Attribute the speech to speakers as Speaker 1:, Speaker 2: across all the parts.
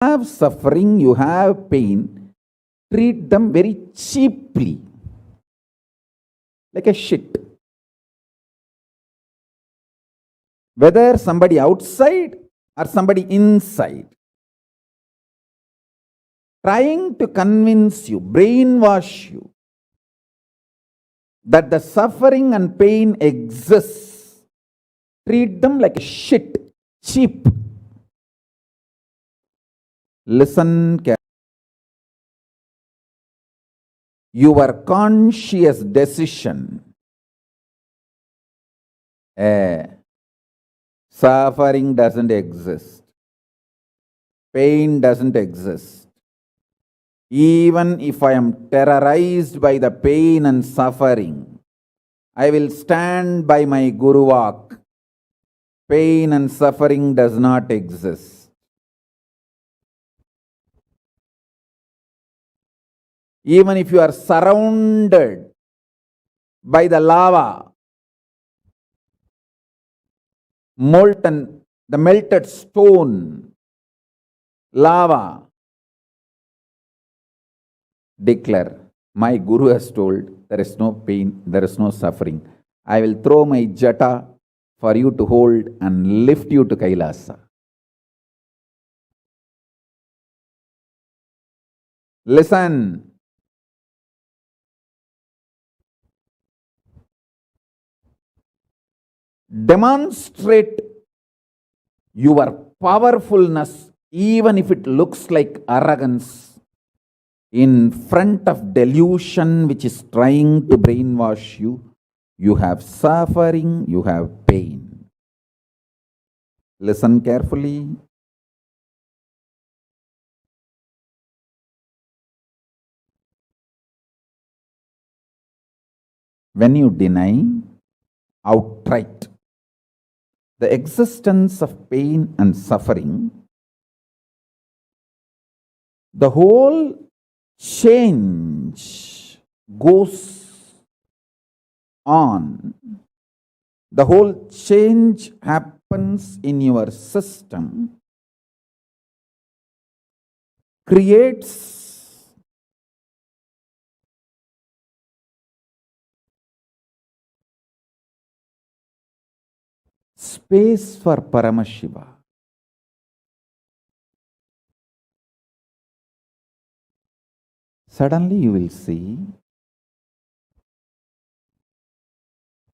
Speaker 1: have suffering, you have pain, treat them very cheaply, like a shit. Whether somebody outside or somebody inside, trying to convince you, brainwash you, that the suffering and pain exists, treat them like a shit, cheap. Listen carefully. Your conscious decision, suffering doesn't exist, pain doesn't exist. Even if I am terrorized by the pain and suffering, I will stand by my Guru Vak. Pain and suffering does not exist. Even if you are surrounded by the lava, molten, the melted stone, lava, declare, my Guru has told, there is no pain, there is no suffering. I will throw my jata for you to hold and lift you to Kailasa. Listen. Demonstrate your powerfulness, even if it looks like arrogance, in front of delusion which is trying to brainwash you. You have suffering, you have pain. Listen carefully. When you deny outright the existence of pain and suffering, the whole change goes on. The whole change happens in your system, creates space for Paramashiva. Suddenly you will see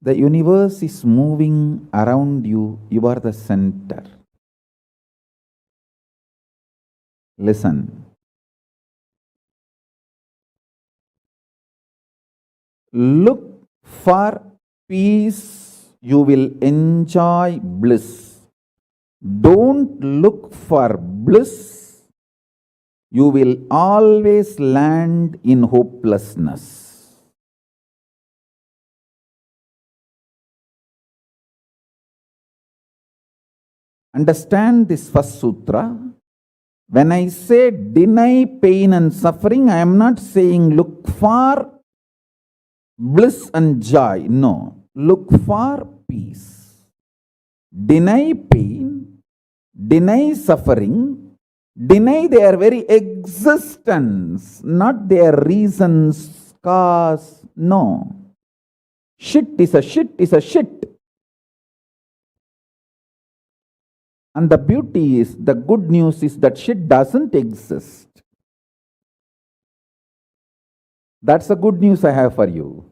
Speaker 1: the universe is moving around you. You are the center. Listen. Look for peace, you will enjoy bliss. Don't look for bliss, you will always land in hopelessness. Understand this first sutra. When I say deny pain and suffering, I am not saying look for bliss and joy. No. Look for peace. Deny pain, deny suffering, deny their very existence, not their reasons, cause. No. Shit is a shit is a shit. And the beauty is, the good news is that shit doesn't exist. That's the good news I have for you.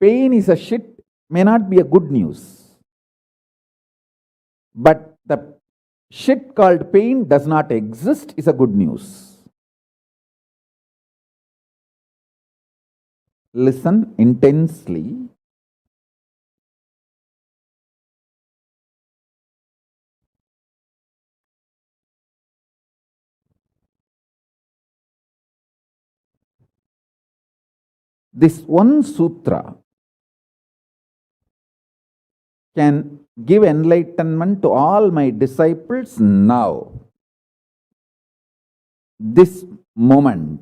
Speaker 1: Pain is a shit may not be a good news. But the shit called pain does not exist is a good news. Listen intensely. This one sutra can give enlightenment to all my disciples now. This moment.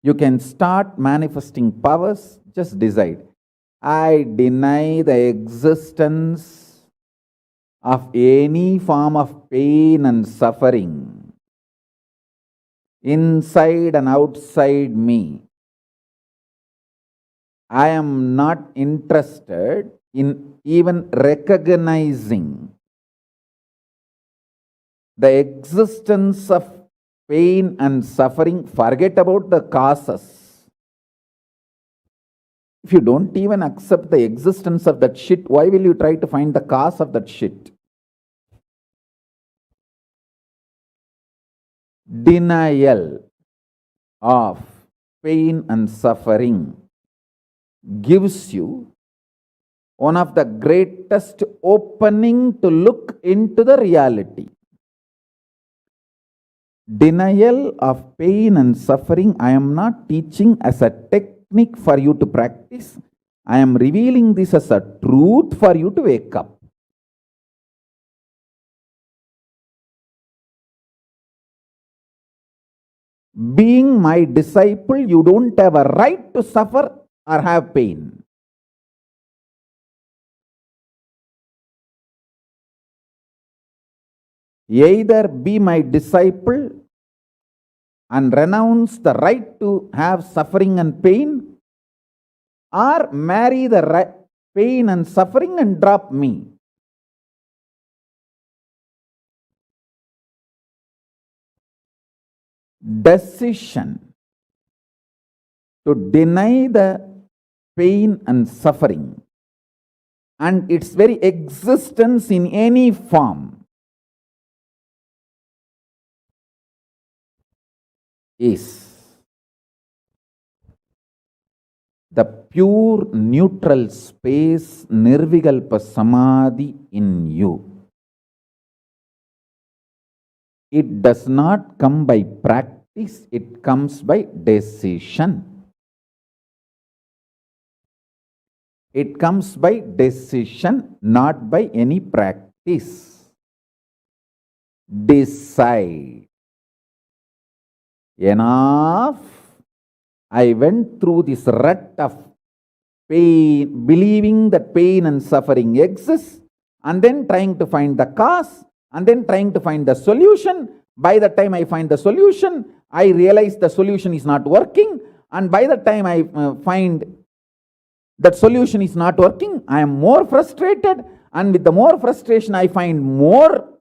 Speaker 1: You can start manifesting powers. Just decide. I deny the existence of any form of pain and suffering inside and outside me. I am not interested in even recognizing the existence of pain and suffering. Forget about the causes. If you don't even accept the existence of that shit, why will you try to find the cause of that shit? Denial of pain and suffering gives you one of the greatest opening to look into the reality. Denial of pain and suffering, I am not teaching as a technique for you to practice. I am revealing this as a truth for you to wake up. Being my disciple, you don't have a right to suffer or have pain. Either be my disciple and renounce the right to have suffering and pain, or marry the pain and suffering and drop me. Decision to deny the pain and suffering and its very existence in any form is the pure neutral space Nirvikalpa Samadhi in you. It does not come by practice, it comes by decision. It comes by decision, not by any practice. Decide. Enough. I went through this rut of pain, believing that pain and suffering exists, and then trying to find the cause, and then trying to find the solution. By the time I find the solution, I realize the solution is not working, and by the time I find that solution is not working, I am more frustrated, and with the more frustration, I find more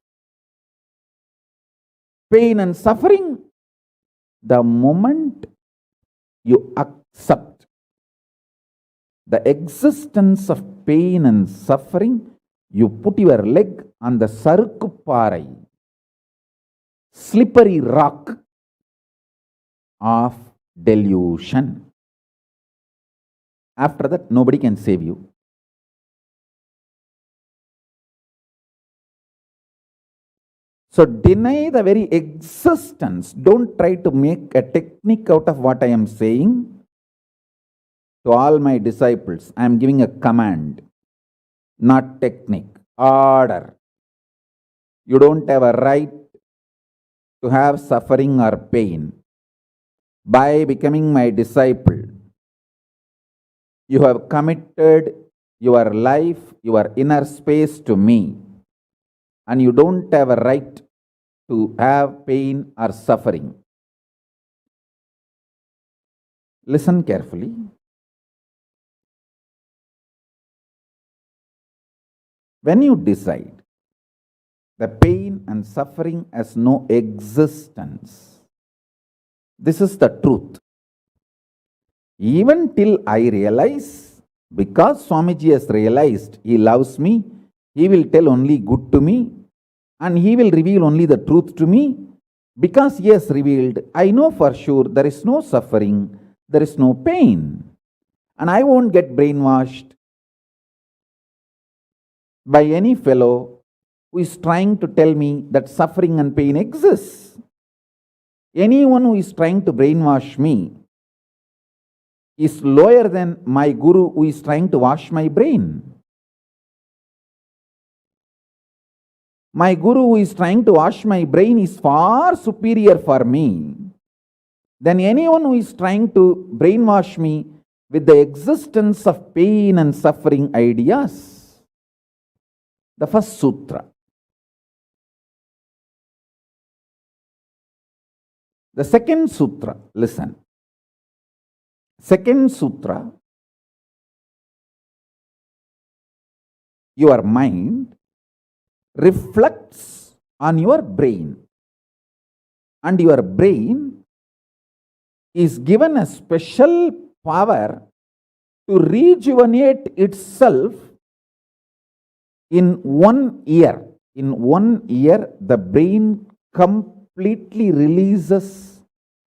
Speaker 1: pain and suffering. The moment you accept the existence of pain and suffering, you put your leg on the sarukupparai, slippery rock of delusion. After that, nobody can save you. So deny the very existence. Don't try to make a technique out of what I am saying. To all my disciples, I am giving a command, not technique, order. You don't have a right to have suffering or pain. By becoming my disciple, you have committed your life, your inner space to me, and you don't have a right to have pain or suffering. Listen carefully. When you decide the pain and suffering has no existence, this is the truth. Even till I realize, because Swamiji has realized he loves me, he will tell only good to me, and he will reveal only the truth to me. Because he has revealed, I know for sure there is no suffering, there is no pain, and I won't get brainwashed by any fellow who is trying to tell me that suffering and pain exists. Anyone who is trying to brainwash me is lower than my guru who is trying to wash my brain. My guru who is trying to wash my brain is far superior for me than anyone who is trying to brainwash me with the existence of pain and suffering ideas. The first sutra. The second sutra, listen. Second sutra, your mind reflects on your brain, and your brain is given a special power to rejuvenate itself in 1 year. In 1 year, the brain completely releases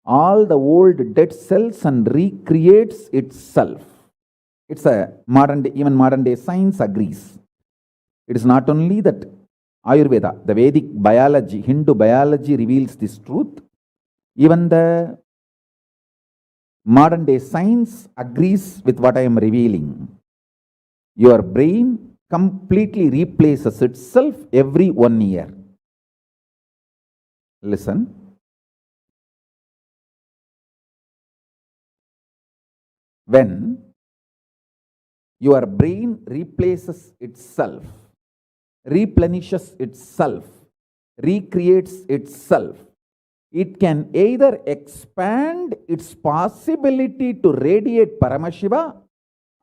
Speaker 1: all the old dead cells and recreates itself. It's a modern day, even modern day science agrees. It is not only that Ayurveda, the Vedic biology, Hindu biology reveals this truth. Even the modern day science agrees with what I am revealing. Your brain completely replaces itself every 1 year. Listen. When your brain replaces itself, replenishes itself, recreates itself, it can either expand its possibility to radiate Paramashiva,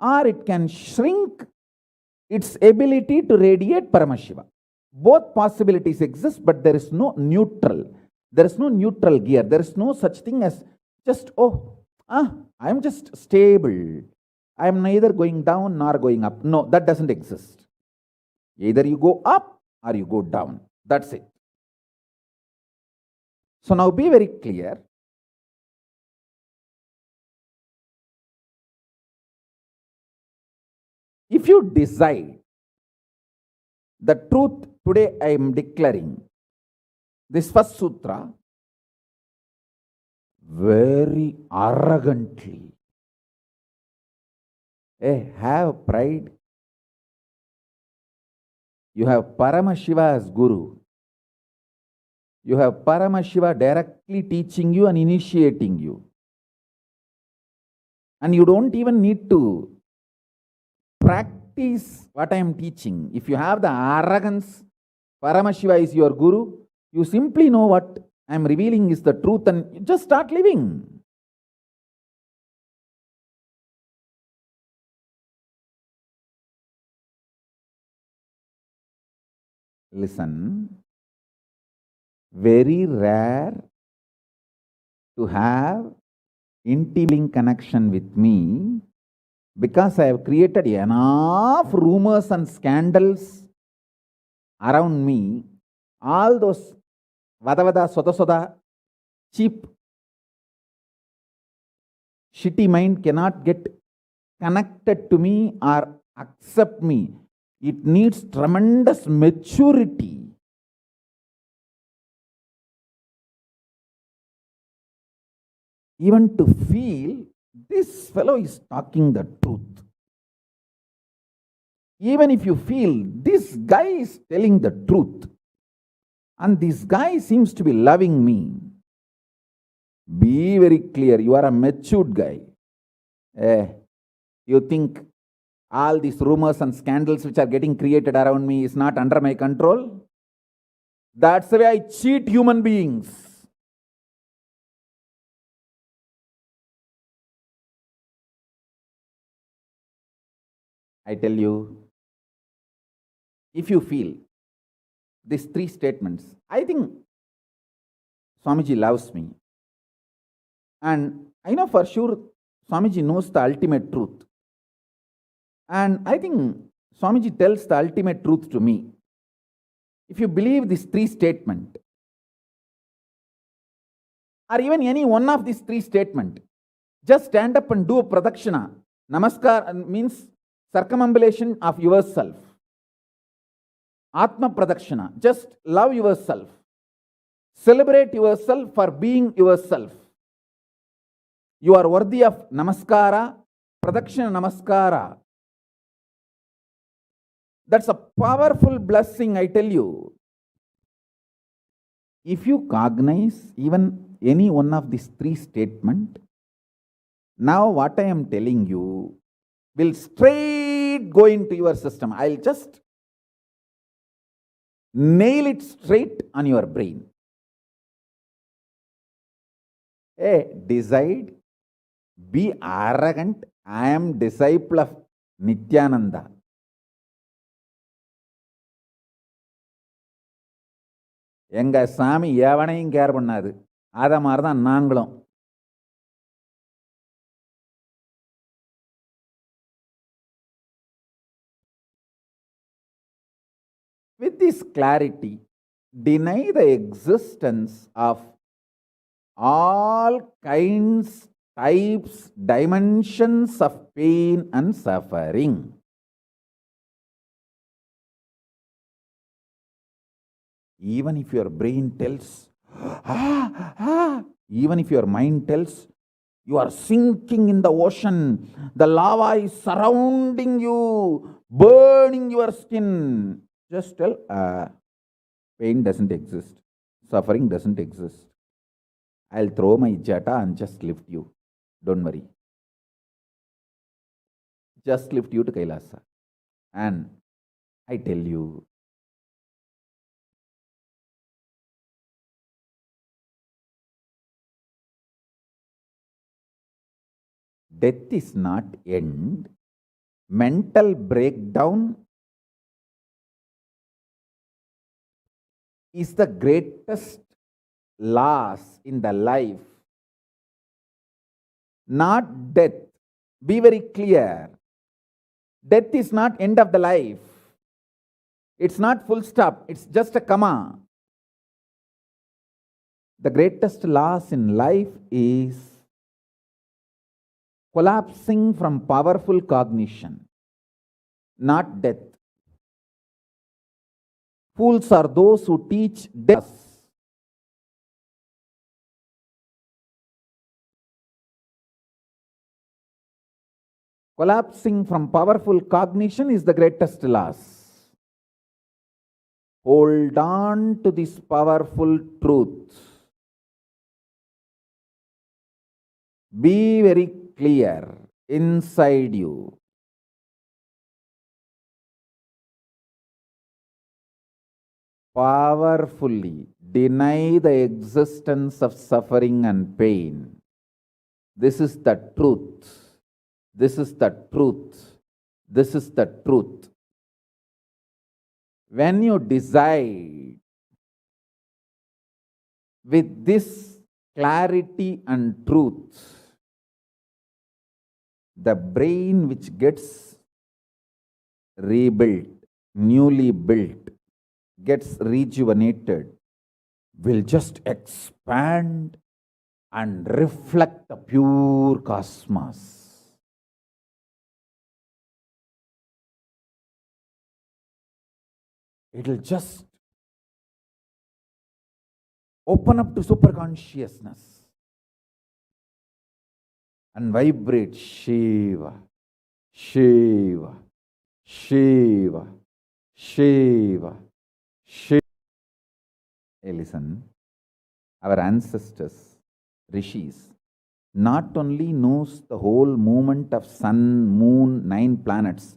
Speaker 1: or it can shrink its ability to radiate Paramashiva. Both possibilities exist, but there is no neutral. There is no neutral gear. There is no such thing as just, I am just stable. I am neither going down nor going up. No, that doesn't exist. Either you go up or you go down. That's it. So now be very clear. If you decide the truth today, I am declaring this first sutra very arrogantly. Have pride. You have Paramashiva as Guru. You have Paramashiva directly teaching you and initiating you. And you don't even need to practice what I am teaching. If you have the arrogance, Paramashiva is your Guru, you simply know what I am revealing is the truth and you just start living. Listen, very rare to have intimate connection with me because I have created enough rumors and scandals around me. All those vada soda soda, cheap, shitty mind cannot get connected to me or accept me. It needs tremendous maturity. Even to feel this fellow is talking the truth. Even if you feel this guy is telling the truth and this guy seems to be loving me, be very clear, you are a matured guy. You think all these rumors and scandals which are getting created around me is not under my control? That's the way I cheat human beings. I tell you, if you feel these 3 statements, I think Swamiji loves me. And I know for sure Swamiji knows the ultimate truth. And I think Swamiji tells the ultimate truth to me. If you believe these 3 statements, or even any one of these 3 statements, just stand up and do a pradakshina. Namaskar means circumambulation of yourself. Atma pradakshina, just love yourself. Celebrate yourself for being yourself. You are worthy of namaskara, pradakshina namaskara. That's a powerful blessing, I tell you. If you cognize even any one of these 3 statements, now what I am telling you will straight go into your system. I'll just nail it straight on your brain. Hey, decide, be arrogant. I am disciple of Nithyananda. எங்க சாமி எவனையும் care பண்ணாது. அத மாதிரி தான் நாங்களும். With this clarity, deny the existence of all kinds, types, dimensions of pain and suffering. Even if your brain tells, even if your mind tells, you are sinking in the ocean, the lava is surrounding you, burning your skin. Just tell, pain doesn't exist, suffering doesn't exist. I'll throw my jata and just lift you. Don't worry. Just lift you to Kailasa. And I tell you, death is not end. Mental breakdown is the greatest loss in the life. Not death. Be very clear. Death is not end of the life. It's not full stop. It's just a comma. The greatest loss in life is collapsing from powerful cognition, not death. Fools are those who teach death. Collapsing from powerful cognition is the greatest loss. Hold on to this powerful truth. Be very clear inside you. Powerfully deny the existence of suffering and pain. This is the truth. This is the truth. This is the truth. When you decide with this clarity and truth, the brain which gets rebuilt, newly built, gets rejuvenated, will just expand and reflect the pure cosmos. It will just open up to superconsciousness and vibrate Shiva, Shiva, Shiva, Shiva, Shiva. Hey, listen, our ancestors, rishis, not only knows the whole movement of sun, moon, 9 planets,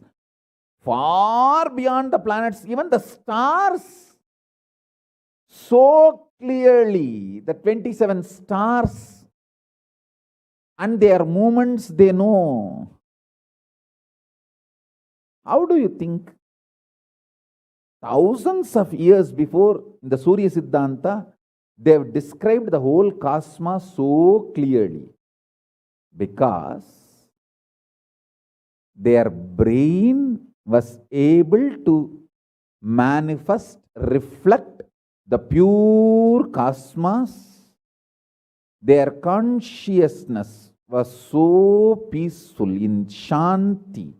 Speaker 1: far beyond the planets, even the stars, so clearly, the 27 stars and their movements they know. How do you think? Thousands of years before, in the Surya Siddhanta, they have described the whole cosmos so clearly because their brain was able to manifest, reflect the pure cosmos. Their consciousness was so peaceful in Shanti,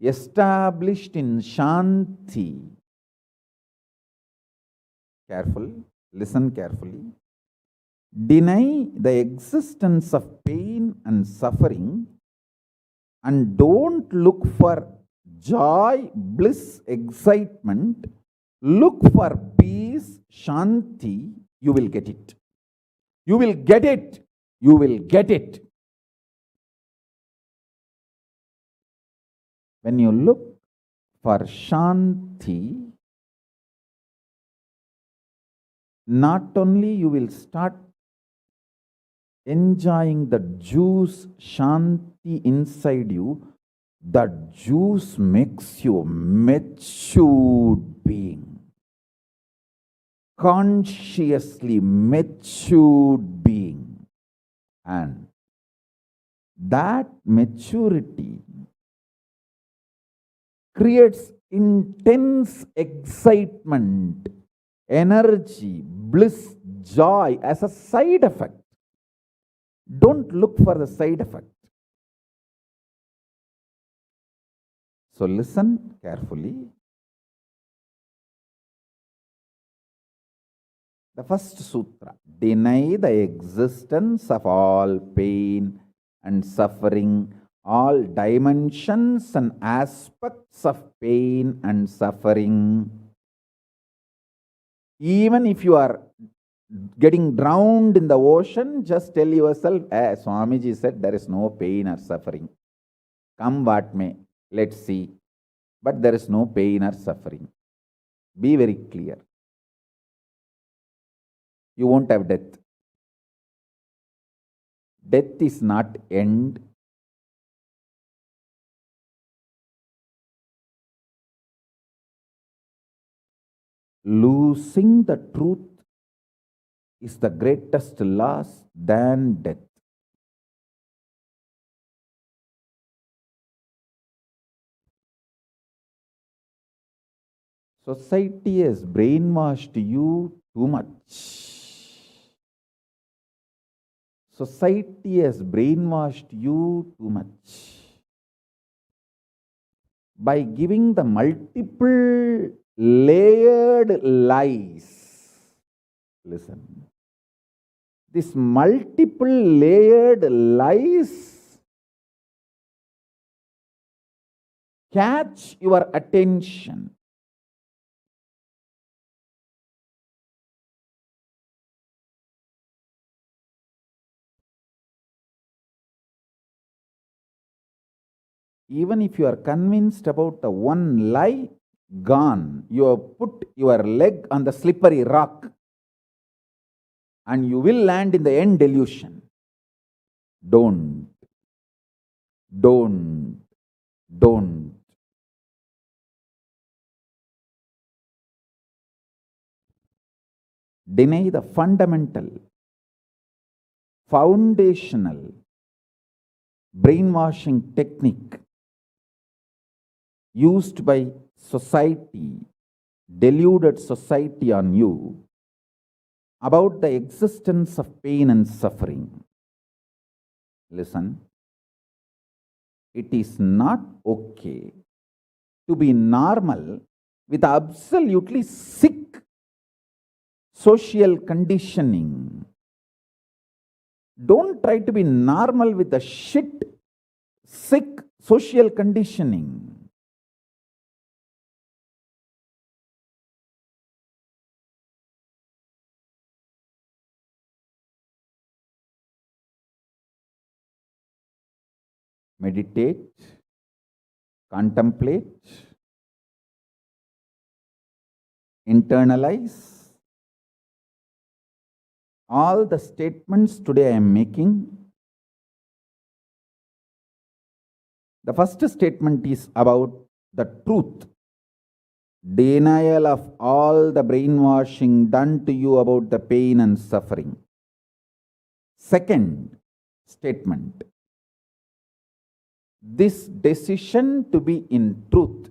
Speaker 1: established in Shanti. Careful, listen carefully. Deny the existence of pain and suffering and don't look for joy, bliss, excitement. Look for peace, Shanti. You will get it. You will get it. You will get it. When you look for Shanti, not only you will start enjoying the juice, Shanti inside you, that juice makes you a matured being. Consciously matured being. And that maturity creates intense excitement, energy, bliss, joy as a side effect. Don't look for the side effect. So listen carefully. The first sutra, deny the existence of all pain and suffering, all dimensions and aspects of pain and suffering. Even if you are getting drowned in the ocean, just tell yourself, Swamiji said there is no pain or suffering. Come what may, let's see. But there is no pain or suffering. Be very clear. You won't have death. Death is not end. Losing the truth is the greatest loss than death. Society has brainwashed you too much. Society has brainwashed you too much by giving the multiple layered lies. Listen. This multiple layered lies catch your attention. Even if you are convinced about the one lie, gone. You have put your leg on the slippery rock and you will land in the end delusion. Don't. Deny the fundamental, foundational brainwashing technique used by society, deluded society on you about the existence of pain and suffering. Listen, it is not okay to be normal with absolutely sick social conditioning. Don't try to be normal with the sick social conditioning. Meditate, contemplate, internalize all the statements today I am making. The first statement is about the truth, denial of all the brainwashing done to you about the pain and suffering. Second statement, this decision to be in truth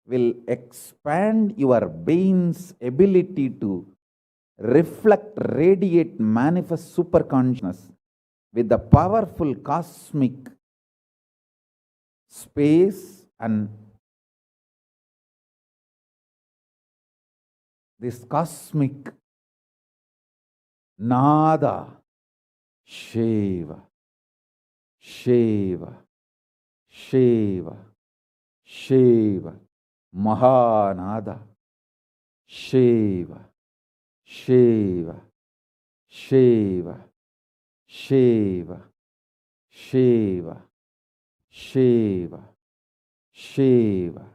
Speaker 1: will expand your brain's ability to reflect, radiate, manifest superconsciousness with the powerful cosmic space and this cosmic nada, Shiva, Shiva, Shiva, Shiva, Mahanada, Shiva, Shiva, Shiva, Shiva, Shiva, Shiva, Shiva.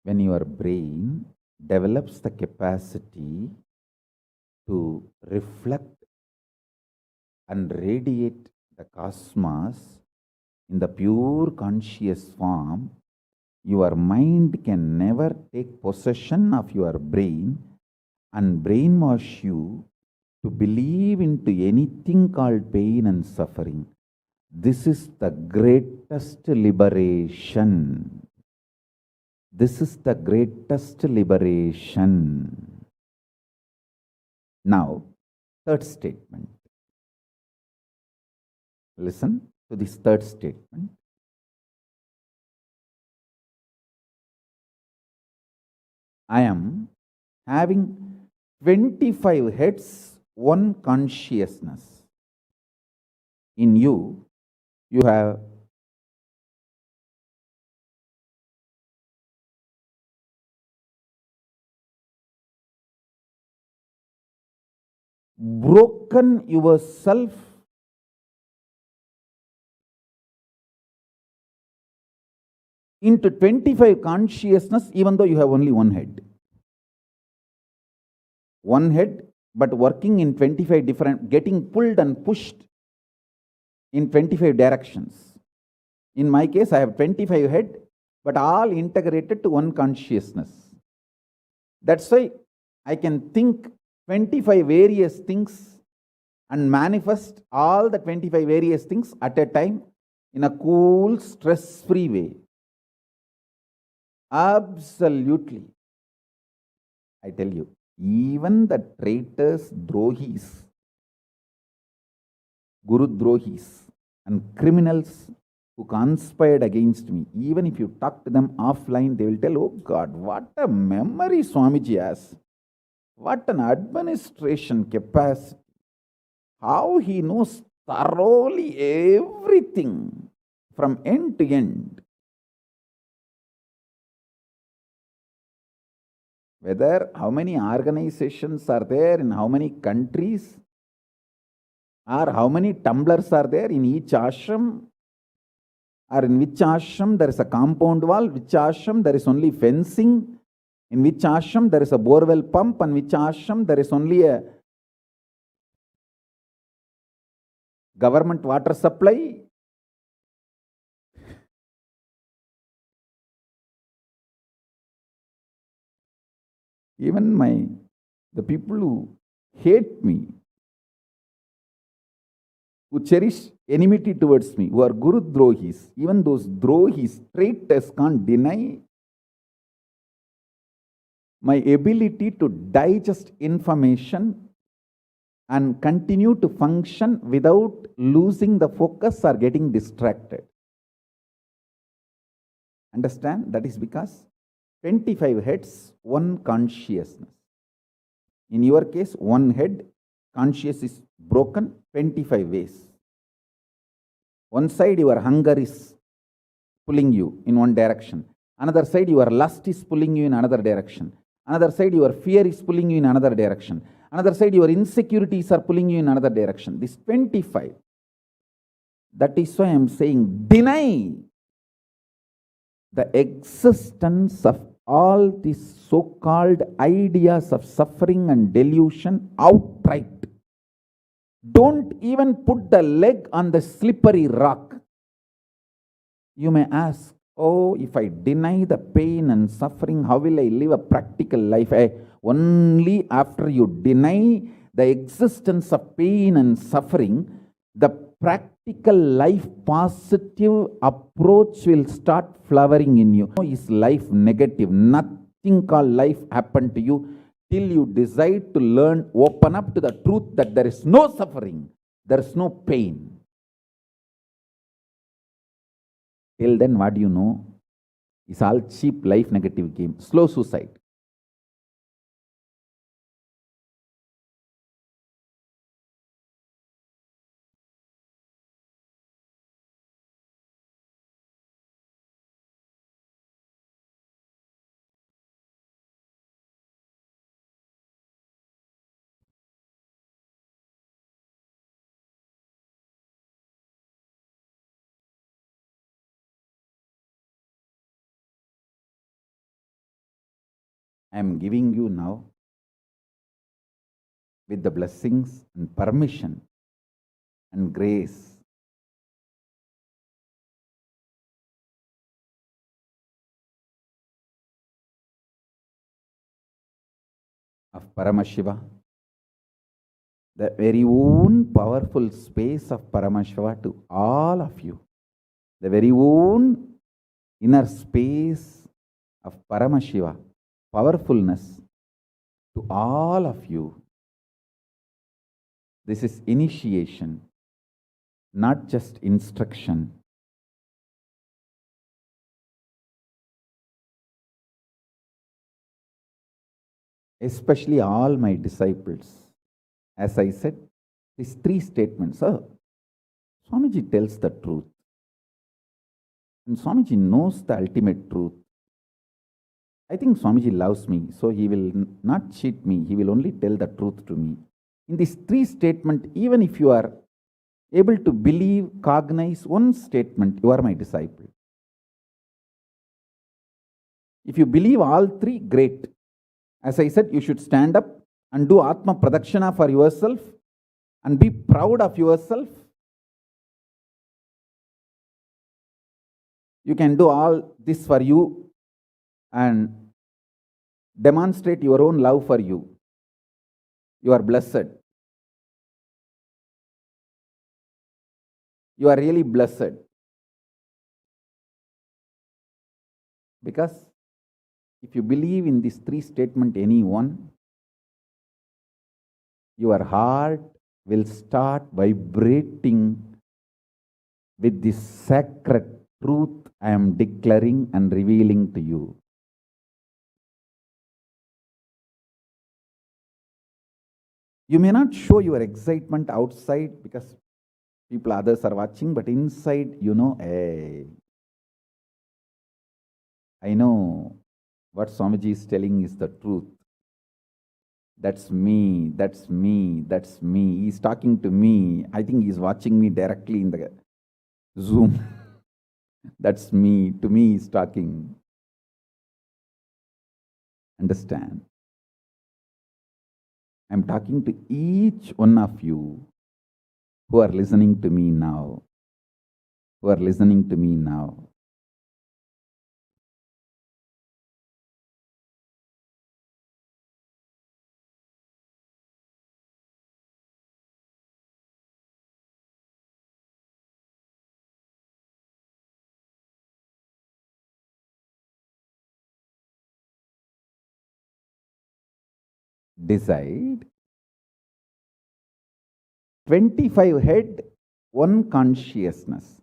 Speaker 1: When your brain develops the capacity to reflect and radiate the cosmos in the pure conscious form, your mind can never take possession of your brain and brainwash you to believe into anything called pain and suffering. This is the greatest liberation. This is the greatest liberation. Now, third statement. Listen to this third statement. I am having 25 heads, one consciousness. In you, you have broken yourself into 25 consciousness, even though you have only one head. One head, but working in 25 different, getting pulled and pushed in 25 directions. In my case, I have 25 head, but all integrated to one consciousness. That's why I can think 25 various things and manifest all the 25 various things at a time in a cool, stress-free way. Absolutely. I tell you, even the traitors, drohis, guru drohis, and criminals who conspired against me, even if you talk to them offline, they will tell, oh God, what a memory Swamiji has. What an administration capacity. How he knows thoroughly everything from end to end. Whether how many organizations are there in how many countries, or how many tumblers are there in each ashram, or in which ashram there is a compound wall, which ashram there is only fencing, in which ashram there is a borewell pump, and which ashram there is only a government water supply. Even the people who hate me, who cherish enmity towards me, who are Guru Drohis, even those Drohis, traitors, can't deny my ability to digest information and continue to function without losing the focus or getting distracted. Understand? That is because 25 heads, one consciousness. In your case, one head, conscious is broken 25 ways. One side, your hunger is pulling you in one direction. Another side, your lust is pulling you in another direction. Another side, your fear is pulling you in another direction. Another side, your insecurities are pulling you in another direction. This 25. That is why I am saying, deny the existence of all these so-called ideas of suffering and delusion outright. Don't even put the leg on the slippery rock. You may ask, oh, if I deny the pain and suffering, how will I live a practical life? Only after you deny the existence of pain and suffering, the practical life positive approach will start flowering in you. Is life negative? Nothing called life happened to you till you decide to learn, open up to the truth that there is no suffering, there is no pain. Till then, what do you know? It's all cheap life negative game, slow suicide. I am giving you now with the blessings and permission and grace of Paramashiva, the very own powerful space of Paramashiva to all of you, the very own inner space of Paramashiva, powerfulness to all of you. This is initiation, not just instruction. Especially all my disciples. As I said, these three statements. Swamiji tells the truth. And Swamiji knows the ultimate truth. I think Swamiji loves me, so he will not cheat me. He will only tell the truth to me. In these three statements, even if you are able to believe, cognize one statement, you are my disciple. If you believe all three, great. As I said, you should stand up and do Atma Pradakshina for yourself and be proud of yourself. You can do all this for you and demonstrate your own love for you. You are blessed. You are really blessed. Because if you believe in these three statements, any one, your heart will start vibrating with this sacred truth I am declaring and revealing to you. You may not show your excitement outside because others are watching, but inside, hey, I know what Swamiji is telling is the truth. That's me, that's me, that's me. He's talking to me. I think he's watching me directly in the Zoom. That's me. To me, he's talking. Understand? I'm talking to each one of you who are listening to me now. Who are listening to me now. Decide 25 head, one consciousness.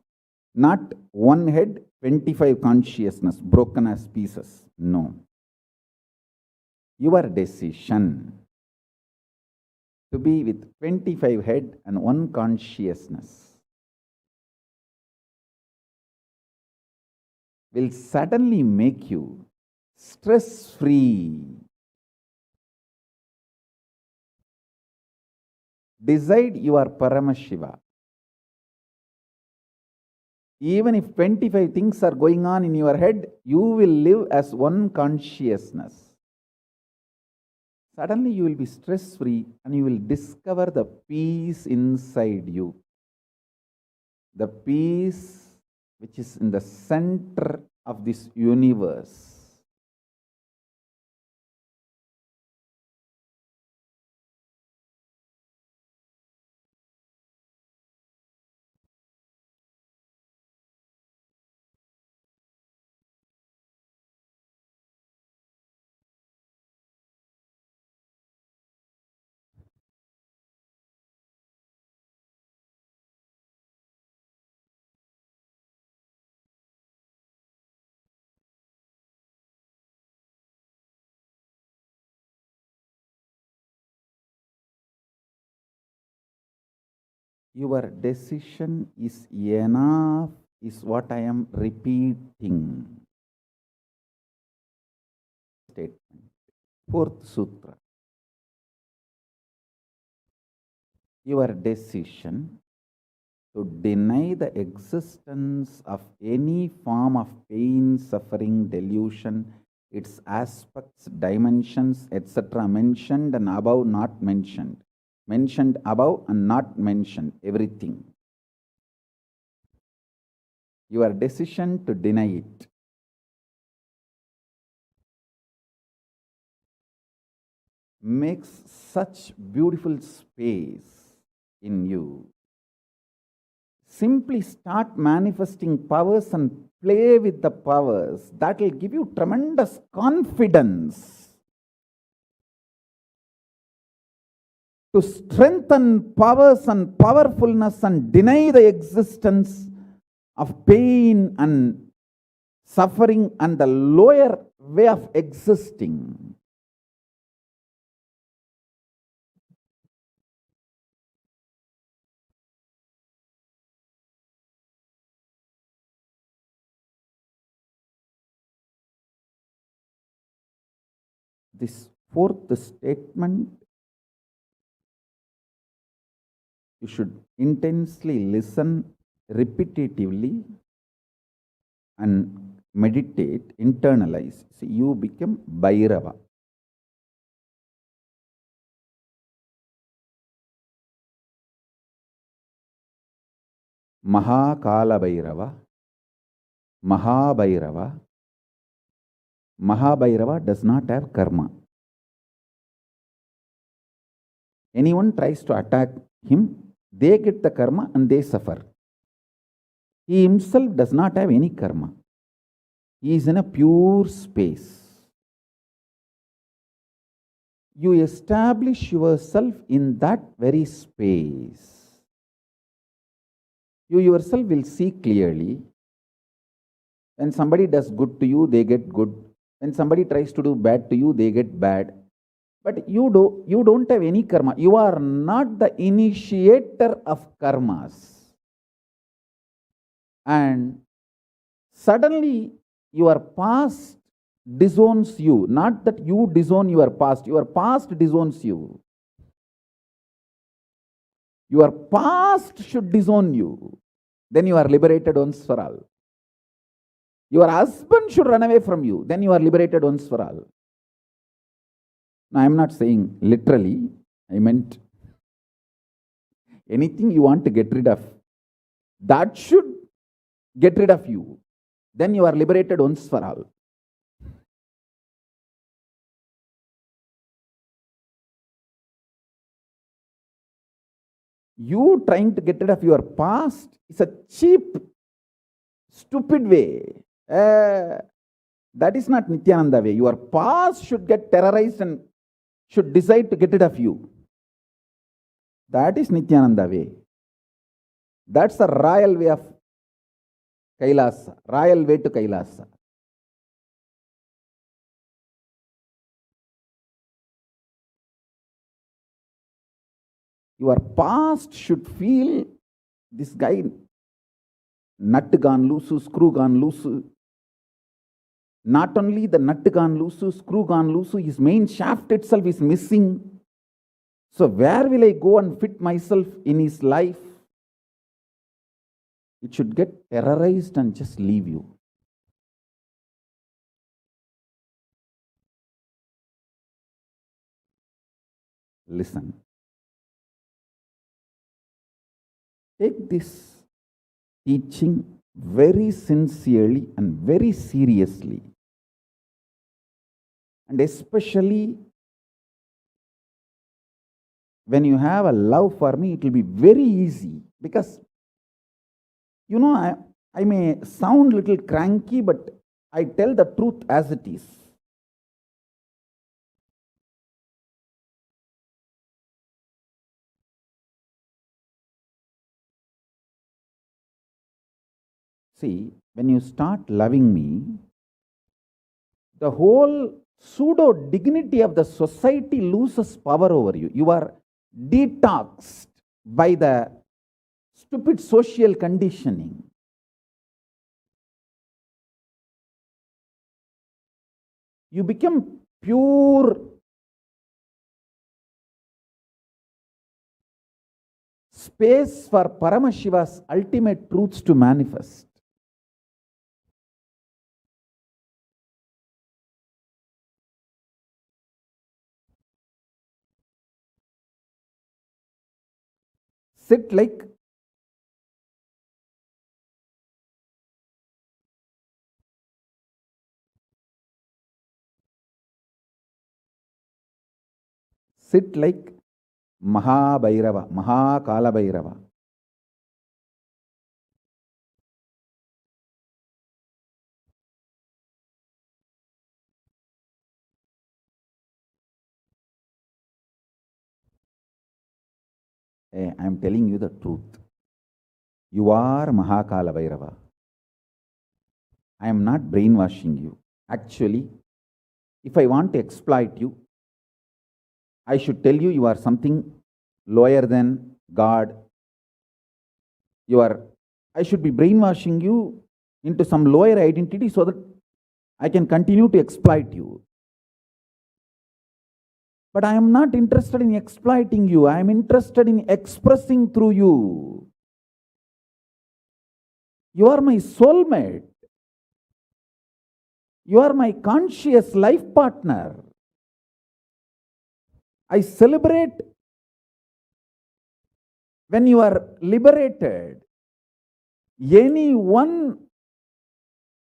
Speaker 1: Not one head, 25 consciousness broken as pieces. No. Your decision to be with 25 head and one consciousness will suddenly make you stress-free. Decide you are Paramashiva. Even if 25 things are going on in your head, you will live as one consciousness. Suddenly you will be stress-free and you will discover the peace inside you. The peace which is in the center of this universe. Your decision is enough, is what I am repeating. Statement. Fourth sutra. Your decision to deny the existence of any form of pain, suffering, delusion, its aspects, dimensions, etc. mentioned and above not mentioned. Mentioned above and not mentioned, everything. Your decision to deny it makes such beautiful space in you. Simply start manifesting powers and play with the powers. That will give you tremendous confidence to strengthen powers and powerfulness and deny the existence of pain and suffering and the lower way of existing. This fourth statement, you should intensely listen repetitively and meditate, internalize. See, you become Bhairava. Kalabhairava, Mahabhairava. Mahabhairava does not have karma. Anyone tries to attack him, they get the karma and they suffer. He himself does not have any karma. He is in a pure space. You establish yourself in that very space. You yourself will see clearly. When somebody does good to you, they get good. When somebody tries to do bad to you, they get bad. But you don't have any karma. You are not the initiator of karmas. And suddenly your past disowns you. Not that you disown your past disowns you. Your past should disown you. Then you are liberated once for all. Your husband should run away from you. Then you are liberated once for all. Now, I am not saying literally. I meant anything you want to get rid of, that should get rid of you. Then you are liberated once for all. You trying to get rid of your past is a cheap, stupid way. That is not Nithyananda way. Your past should get terrorized and should decide to get rid of you. That is Nithyananda way. That's the royal way of Kailasa, royal way to Kailasa. Your past should feel this guy, nut gone loose, screw gone loose. Not only the nut gone loose, screw gone loose, his main shaft itself is missing. So where will I go and fit myself in his life? It should get terrorized and just leave you. Listen. Take this teaching very sincerely and very seriously. And especially when you have a love for me, it will be very easy. Because, you know, I may sound a little cranky, but I tell the truth as it is. See, when you start loving me, the whole pseudo dignity of the society loses power over you. You are detoxed by the stupid social conditioning. You become pure space for Paramashiva's ultimate truths to manifest. Sit like Mahabhairava, Kalabhairava. Hey, I am telling you the truth. You are Kalabhairava. I am not brainwashing you. Actually, if I want to exploit you, I should tell you you are something lower than God. I should be brainwashing you into some lower identity so that I can continue to exploit you. But I am not interested in exploiting you. I am interested in expressing through you. You are my soulmate. You are my conscious life partner. I celebrate when you are liberated. Anyone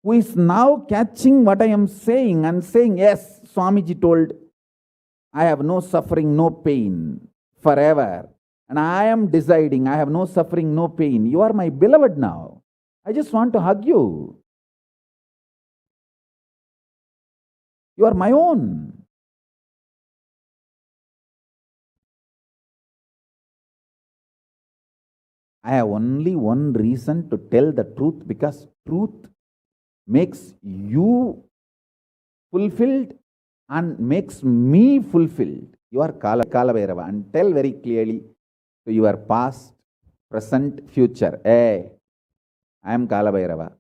Speaker 1: who is now catching what I am saying and saying, yes, Swamiji told, I have no suffering, no pain forever. And I am deciding I have no suffering, no pain. You are my beloved now. I just want to hug you. You are my own. I have only one reason to tell the truth, because truth makes you fulfilled and makes me fulfilled. You are Kalabhairava, and tell very clearly to your past, present, future. Hey, I am Kalabhairava.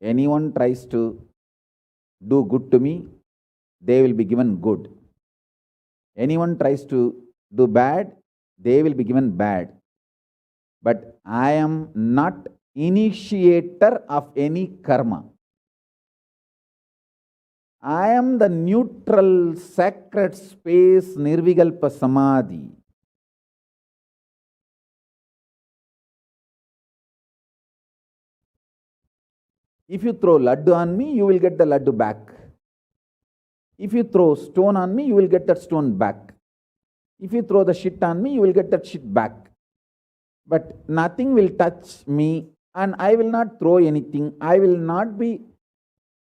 Speaker 1: Anyone tries to do good to me, they will be given good. Anyone tries to do bad, they will be given bad. But I am not initiator of any karma. I am the neutral, sacred space, Nirvikalpa Samadhi. If you throw laddu on me, you will get the laddu back. If you throw stone on me, you will get that stone back. If you throw the shit on me, you will get that shit back. But nothing will touch me, and I will not throw anything. I will not be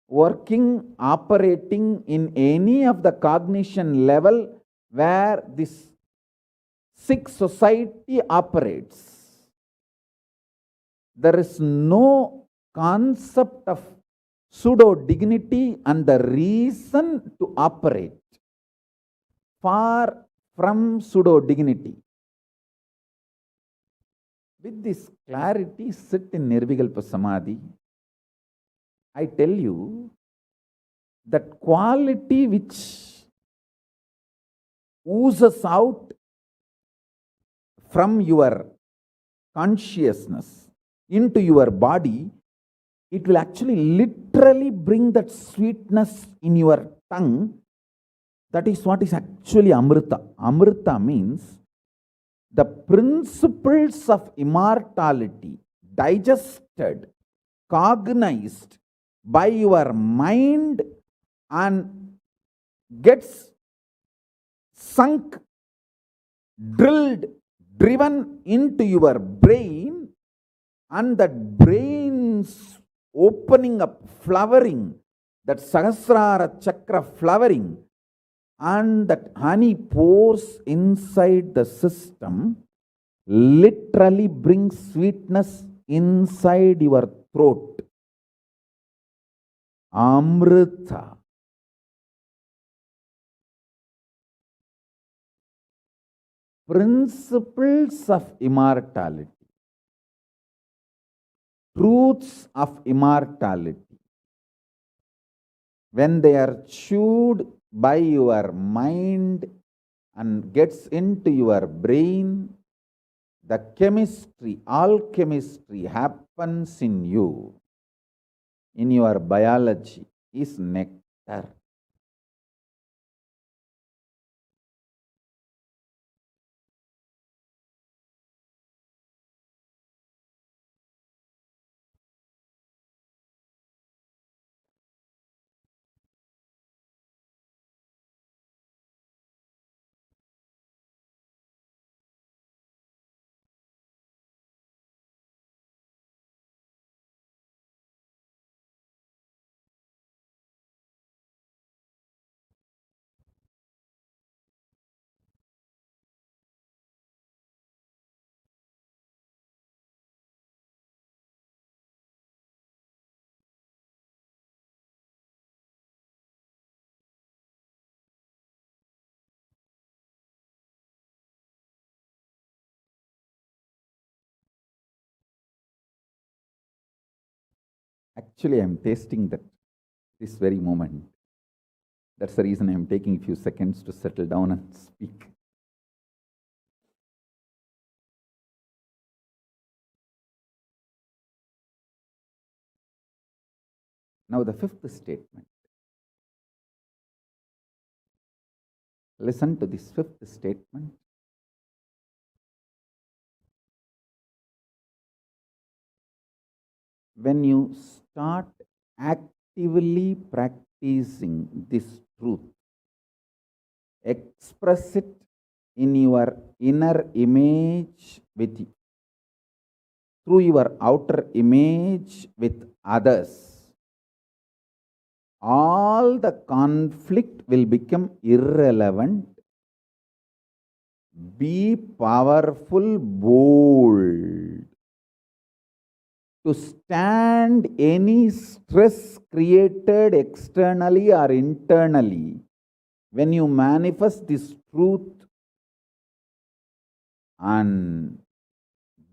Speaker 1: working, operating in any of the cognition level where this sick society operates. There is no concept of pseudo dignity and the reason to operate. Far from pseudo dignity. With this clarity, sit in Nirvikalpa Samadhi. I tell you that quality which oozes out from your consciousness into your body, it will actually literally bring that sweetness in your tongue. That is what is actually Amrita. Amrita means the principles of immortality digested, cognized by your mind and gets sunk, drilled, driven into your brain, and that brain's opening up, flowering, that Sahasrara Chakra flowering, and that honey pours inside the system, literally brings sweetness inside your throat. Amrita. Principles of immortality. Truths of immortality. When they are chewed by your mind and gets into your brain, the chemistry, alchemistry happens in you, in your biology, is nectar. Actually, I am tasting that this very moment. That's the reason I am taking a few seconds to settle down and speak. Now, the fifth statement. Listen to this fifth statement. When you start actively practicing this truth, express it in your inner image through your outer image with others, all the conflict will become irrelevant. Be powerful, bold, to stand any stress created externally or internally. When you manifest this truth and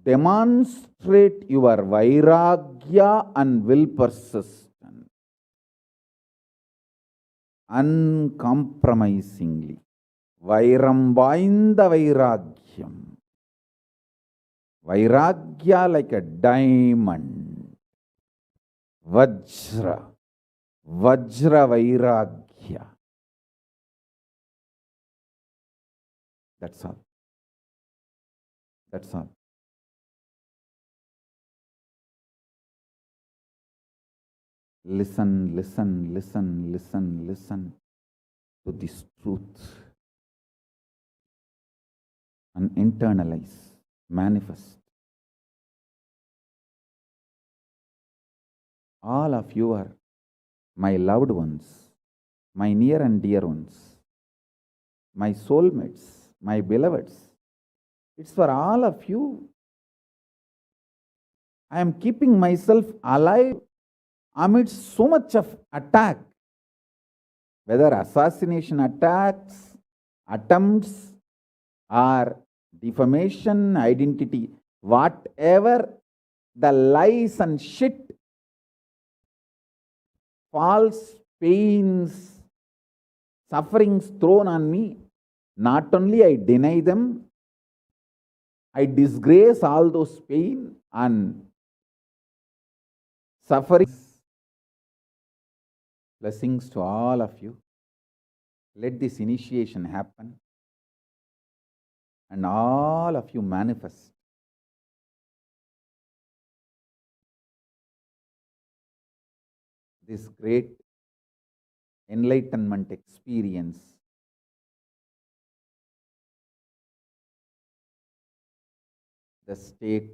Speaker 1: demonstrate your vairagya and will persistence uncompromisingly. Vairam vainda vairagyam. Vairagya like a diamond. Vajra. Vajra vairagya. That's all. That's all. Listen, listen, listen, listen, listen to this truth and internalize, manifest. All of you are my loved ones, my near and dear ones, my soulmates, my beloveds. It's for all of you. I am keeping myself alive amidst so much of attack, whether assassination attacks, attempts, or defamation, identity, whatever the lies and shit, false pains, sufferings thrown on me, not only I deny them, I disgrace all those pain and sufferings. Blessings to all of you. Let this initiation happen and all of you manifest this great enlightenment experience. The state,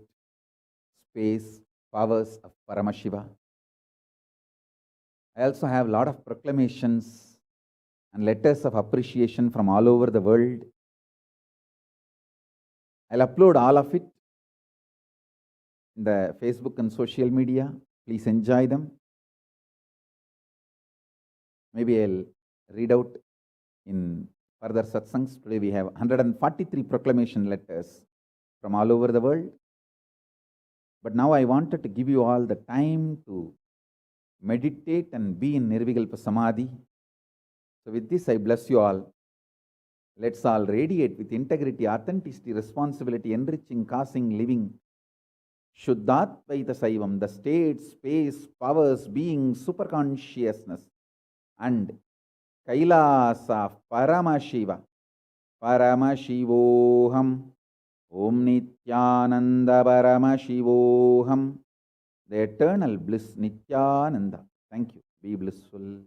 Speaker 1: space, powers of Paramashiva. I also have a lot of proclamations and letters of appreciation from all over the world. I'll upload all of it in the Facebook and social media. Please enjoy them. Maybe I'll read out in further satsangs. Today we have 143 proclamation letters from all over the world. But now I wanted to give you all the time to meditate and be in Nirvikalpa Samadhi. So with this, I bless you all. Let's all radiate with integrity, authenticity, responsibility, enriching, causing, living. Shuddhatvaita Saivam, the state, space, powers, being, superconsciousness, and Kailasa of Paramashiva. Paramashivoham. Om Nithyananda Paramashivoham. The eternal bliss, Nithyananda. Thank you. Be blissful.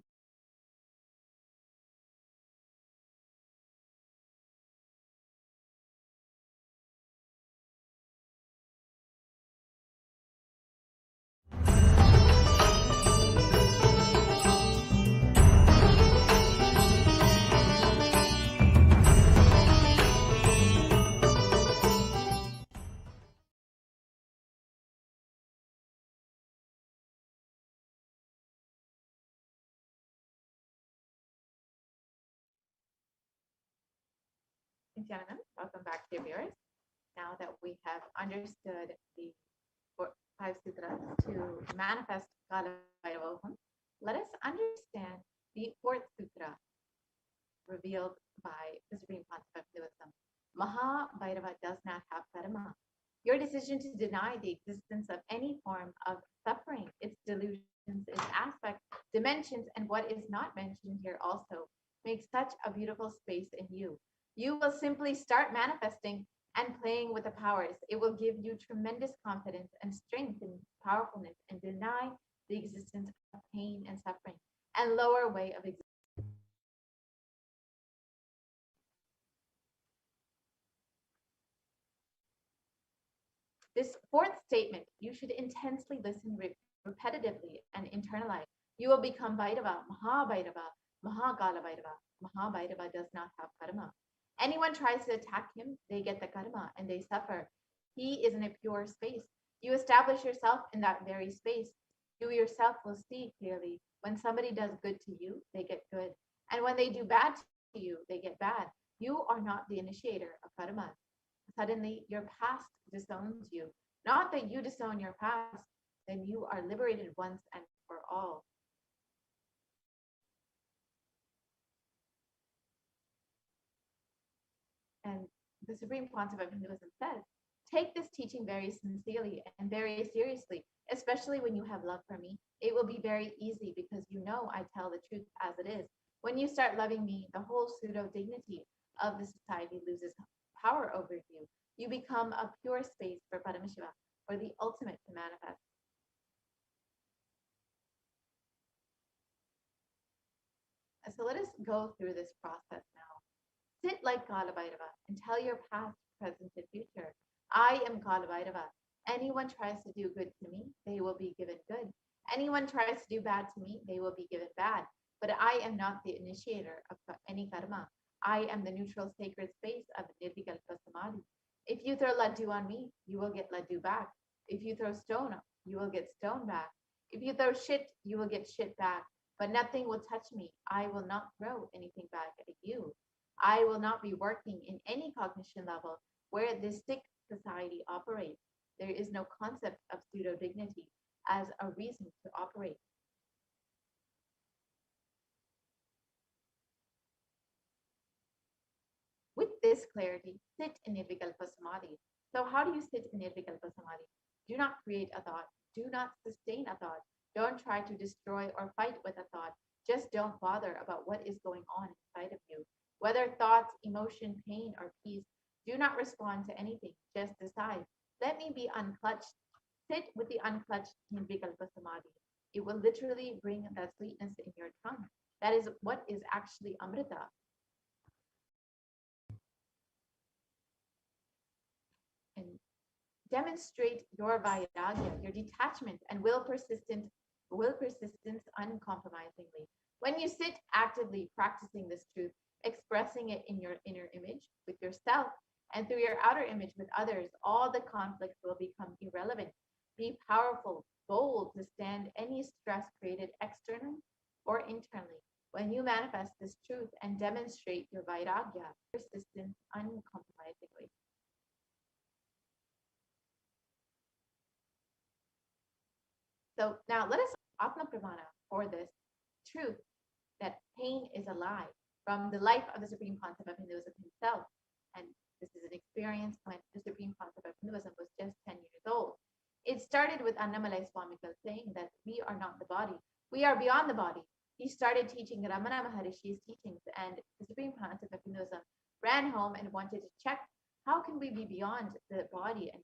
Speaker 2: Nithyananda, welcome back to viewers. Now that we have understood the five sutras to manifest Kalabhairavoham, let us understand the fourth sutra revealed by the Supreme Concept of Hinduism. Mahabhairava does not have karma. Your decision to deny the existence of any form of suffering, its delusions, its aspects, dimensions, and what is not mentioned here also makes such a beautiful space in you. You will simply start manifesting and playing with the powers. It will give you tremendous confidence and strength and powerfulness and deny the existence of pain and suffering and lower way of existence. This fourth statement, you should intensely listen repetitively and internalize. You will become Bhairava, Mahabhairava, Mahakalabhairava. Mahabhairava does not have karma. Anyone tries to attack him, they get the karma and they suffer. He is in a pure space. You establish yourself in that very space. You yourself will see clearly when somebody does good to you, they get good. And when they do bad to you, they get bad. You are not the initiator of karma. Suddenly, your past disowns you. Not that you disown your past, then you are liberated once and for all. And the supreme concept of Hinduism says, take this teaching very sincerely and very seriously, especially when you have love for me. It will be very easy because you know I tell the truth as it is. When you start loving me, the whole pseudo dignity of the society loses power over you. You become a pure space for Paramashiva, for the ultimate to manifest. So let us go through this process now. Sit like Kalabhairava and tell your past, present, and future. I am Kalabhairava. Anyone tries to do good to me, they will be given good. Anyone tries to do bad to me, they will be given bad. But I am not the initiator of any karma. I am the neutral sacred space of Nirvikalpa. If you throw laddu on me, you will get laddu back. If you throw stone, you will get stone back. If you throw shit, you will get shit back. But nothing will touch me. I will not throw anything back at you. I will not be working in any cognition level where this sick society operates. There is no concept of pseudo dignity as a reason to operate. With this clarity, sit in Nirvikalpa Samadhi. So, how do you sit in Nirvikalpa Samadhi? Do not create a thought. Do not sustain a thought. Don't try to destroy or fight with a thought. Just don't bother about what is going on inside of you. Whether thoughts, emotion, pain, or peace, do not respond to anything. Just decide. Let me be unclutched. Sit with the unclutched Nirvikalpa Samadhi. It will literally bring that sweetness in your tongue. That is what is actually Amrita. And demonstrate your vairagya, your detachment, and will persistence uncompromisingly. When you sit actively practicing this truth, expressing it in your inner image with yourself and through your outer image with others, all the conflicts will become irrelevant. Be powerful, bold to stand any stress created externally or internally. When you manifest this truth and demonstrate your vairagya, persistence uncompromisingly. So now let us Atma Pramana for this truth that pain is a lie from the life of the Supreme Concept of Hinduism himself. And this is an experience when the Supreme Concept of Hinduism was just 10 years old. It started with Annamalai Swamigal saying that we are not the body, we are beyond the body. He started teaching Ramana Maharishi's teachings, and the Supreme Concept of Hinduism ran home and wanted to check how can we be beyond the body and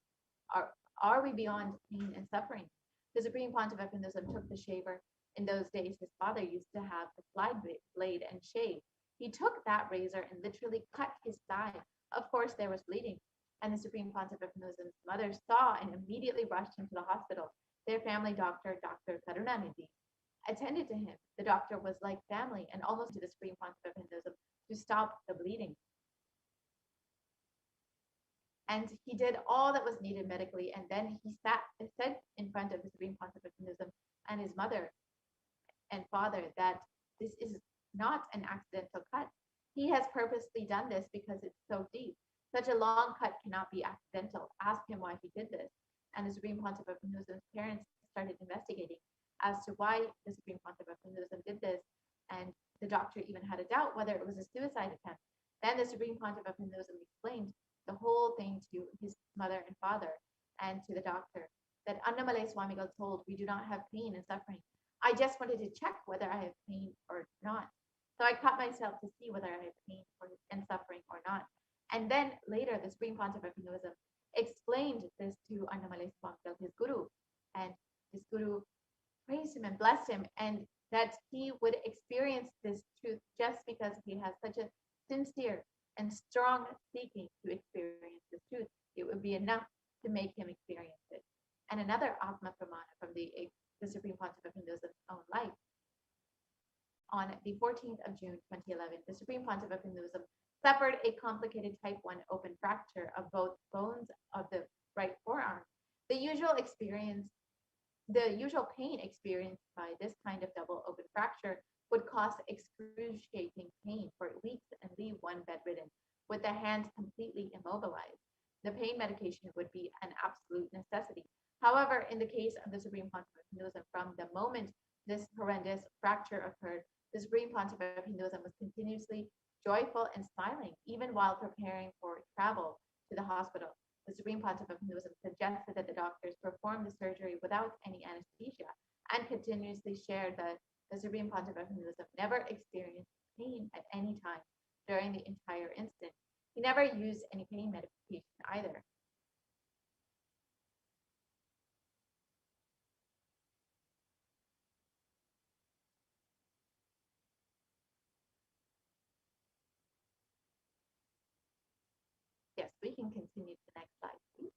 Speaker 2: are, are we beyond pain and suffering? The Supreme Pontiff of Hinduism took the shaver. In those days, his father used to have a slide blade and shave. He took that razor and literally cut his thigh. Of course, there was bleeding. And the Supreme Pontiff of Hinduism's mother saw and immediately rushed him to the hospital. Their family doctor, Dr. Karunanidhi, attended to him. The doctor was like family and almost to the Supreme Pontiff of Hinduism to stop the bleeding. And he did all that was needed medically. And then he said in front of the Supreme Pontiff of Hinduism and his mother and father that this is not an accidental cut. He has purposely done this because it's so deep. Such a long cut cannot be accidental. Ask him why he did this. and the Supreme Pontiff of Hinduism's parents started investigating as to why the Supreme Pontiff of Hinduism did this, and the doctor even had a doubt whether it was a suicide attempt. Then the Supreme Pontiff of Hinduism explained the whole thing to his mother and father and to the doctor, that Annamalai Swamigal told, we do not have pain and suffering. I just wanted to check whether I have pain or not. So I caught myself to see whether I have pain and suffering or not. And then later, the Supreme Pontiff of Hinduism explained this to Annamalai Swamigal, his guru, and his guru praised him and blessed him, and that he would experience this truth just because he has such a sincere and strong seeking to experience this truth. It would be enough to make him experience it. And another Atma Pramana from the Supreme Pontiff of Hinduism's own life. On the 14th of June 2011, the Supreme Pontiff of Hinduism suffered a complicated type 1 open fracture of both bones of the right forearm. The usual pain experienced by this kind of double open fracture would cause excruciating pain for weeks and leave one bedridden, with the hands completely immobilized. The pain medication would be an absolute necessity. However, in the case of the Supreme Pontiff of Hinduism, from the moment this horrendous fracture occurred, the Supreme Pontiff of Hinduism was continuously joyful and smiling, even while preparing for travel to the hospital. The Supreme Pontiff of Hinduism suggested that the doctors perform the surgery without any anesthesia, and continuously shared that the Supreme Pontiff of Hinduism never experienced pain at any time during the entire incident. He never used any pain medication either. Yes, we can continue to the next slide, please.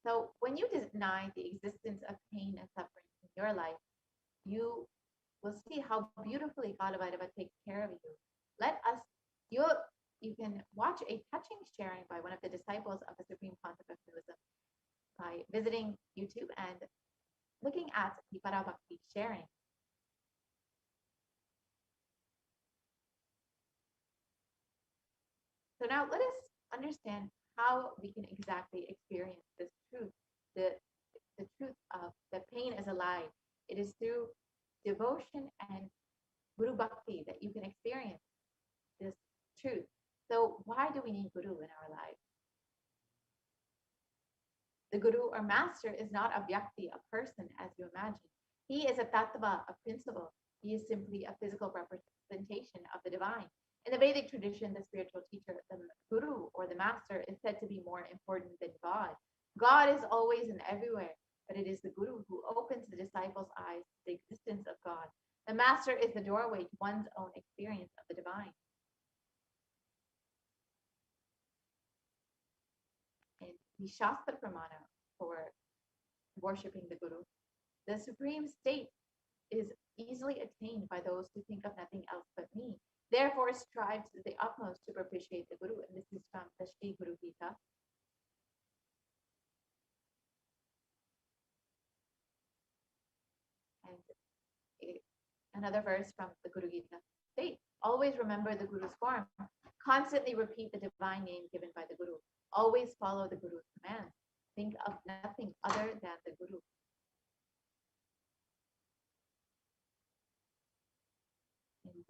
Speaker 2: So when you deny the existence of pain and suffering in your life, you will see how beautifully Kalabhairava takes care of you. Let us, you you can watch a touching sharing by one of the disciples of the Supreme Pontiff of Hinduism by visiting YouTube and looking at the Parabhakti sharing. So now let us understand how we can exactly experience this truth, the truth of that pain is a lie. It is through devotion and Guru Bhakti that you can experience this truth. So why do we need Guru in our lives? The Guru or Master is not a Vyakti, a person, as you imagine. He is a Tattva, a principle. He is simply a physical representation of the divine. In the Vedic tradition, the spiritual teacher, the Guru or the Master, is said to be more important than God. God is always and everywhere, but it is the Guru who opens the disciples' eyes to the existence of God. The Master is the doorway to one's own experience of the divine. In the Shastra Pramana for worshipping the Guru, the supreme state is easily attained by those who think of nothing else but me. Therefore, strive to the utmost to propitiate the Guru. And this is from the Shri Guru Gita. And another verse from the Guru Gita states, always remember the Guru's form. Constantly repeat the divine name given by the Guru. Always follow the Guru's commands. Think of nothing other than the Guru. And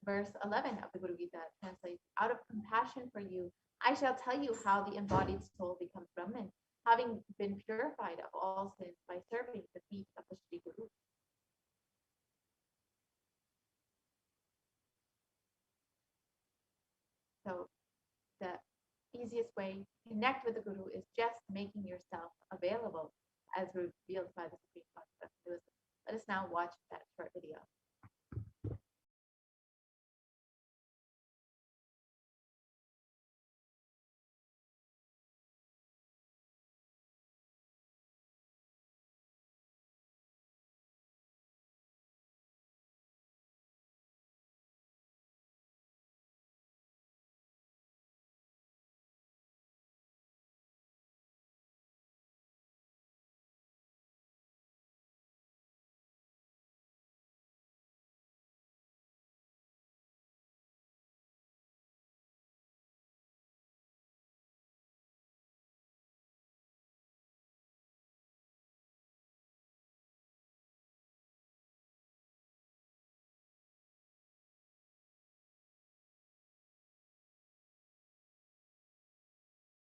Speaker 2: verse 11 of the Guru Gita translates, out of compassion for you, I shall tell you how the embodied soul becomes Brahman, having been purified of all sins by serving the feet of the Shri Guru. So the easiest way to connect with the Guru is just making yourself available as revealed by the Supreme Pontiff. Let us now watch that short video.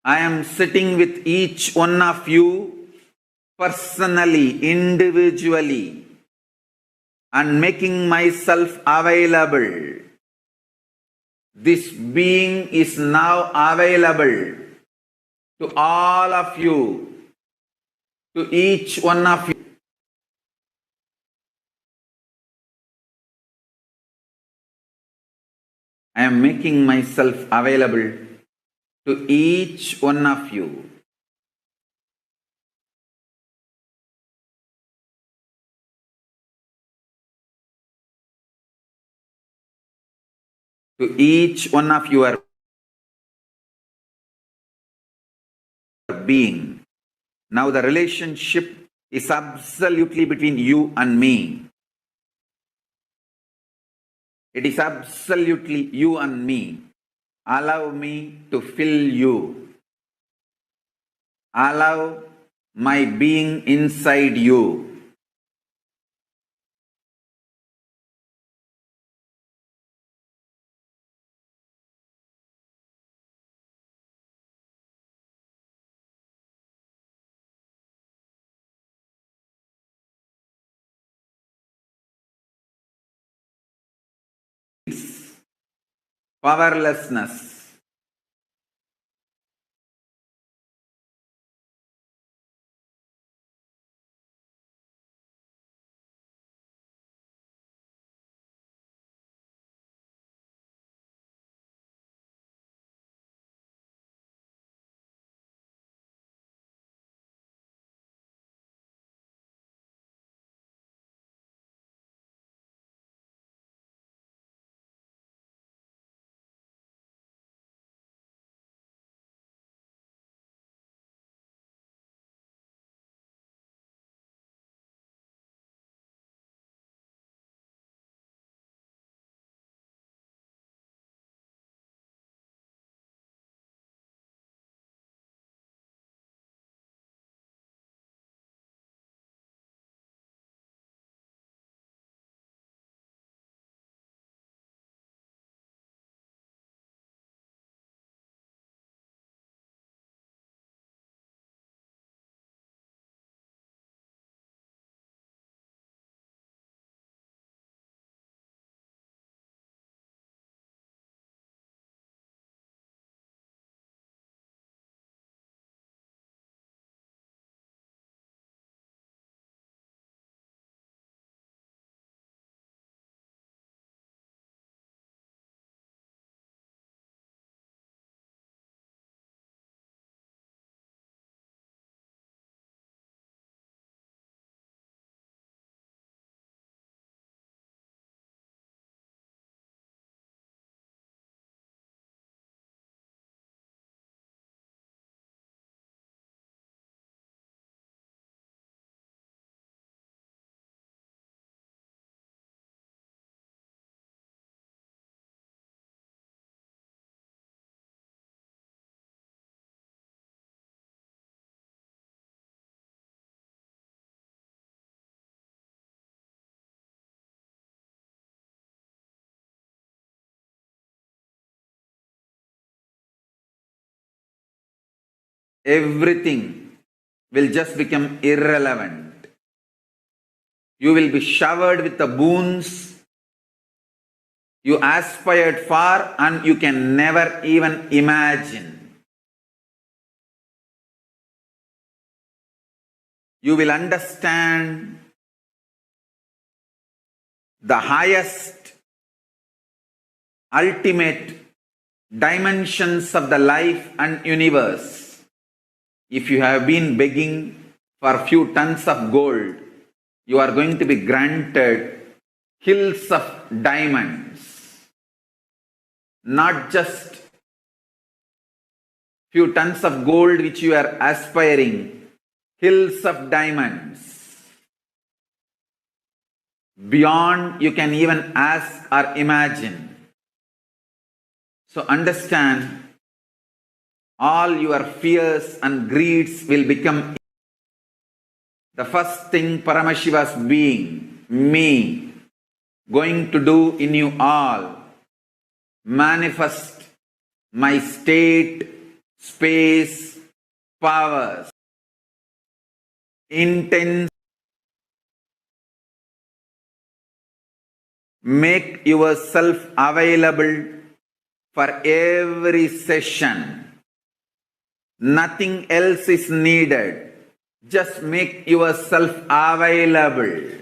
Speaker 1: I am sitting with each one of you personally, individually, and making myself available. This being is now available to all of you, to each one of you. I am making myself available to each one of you. To each one of your being. Now the relationship is absolutely between you and me. It is absolutely you and me. Allow me to fill you. Allow my being inside you. Powerlessness. Everything will just become irrelevant. You will be showered with the boons you aspired for and you can never even imagine. You will understand the highest, ultimate dimensions of the life and universe. If you have been begging for a few tons of gold, you are going to be granted hills of diamonds. Not just few tons of gold which you are aspiring, hills of diamonds. Beyond you can even ask or imagine. So understand, all your fears and greeds will become. The first thing Paramashiva's being, me, going to do in you all, manifest my state space, powers, intense. Make yourself available for every session. Nothing else is needed. Just make yourself available.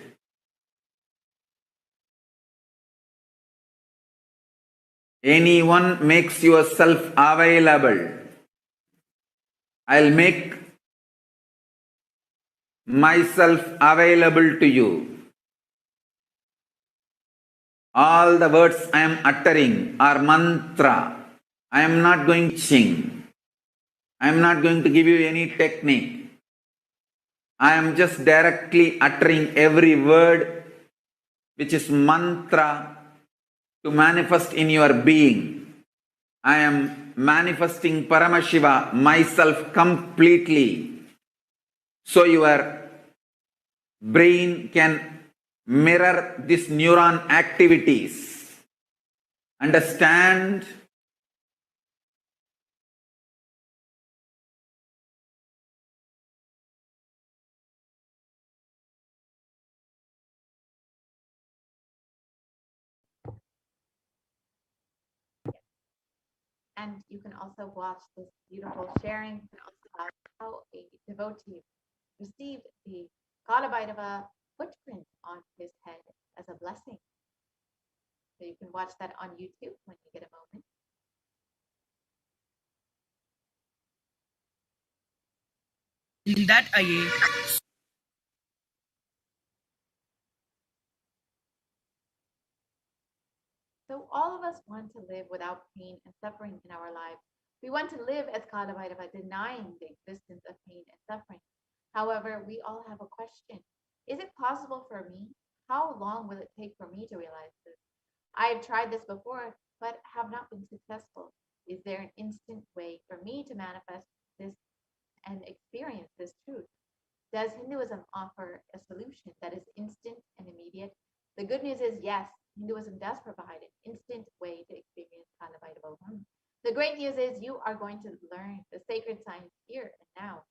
Speaker 1: Anyone makes yourself available. I'll make myself available to you. All the words I am uttering are mantra. I am not going to sing. I am not going to give you any technique. I am just directly uttering every word which is mantra to manifest in your being. I am manifesting Paramashiva, myself completely, so your brain can mirror these neuron activities. Understand?
Speaker 2: And you can also watch this beautiful sharing of how a devotee received the Kalabhairava footprint on his head as a blessing. So you can watch that on YouTube when you get a moment.
Speaker 3: In that again.
Speaker 2: So all of us want to live without pain and suffering in our lives. We want to live as Kalabhairava, denying the existence of pain and suffering. However, we all have a question. Is it possible for me? How long will it take for me to realize this? I have tried this before, but have not been successful. Is there an instant way for me to manifest this and experience this truth? Does Hinduism offer a solution that is instant and immediate? The good news is yes, Hinduism does provide an instant way to experience Kalabhairava. The great news is you are going to learn the sacred science here and now.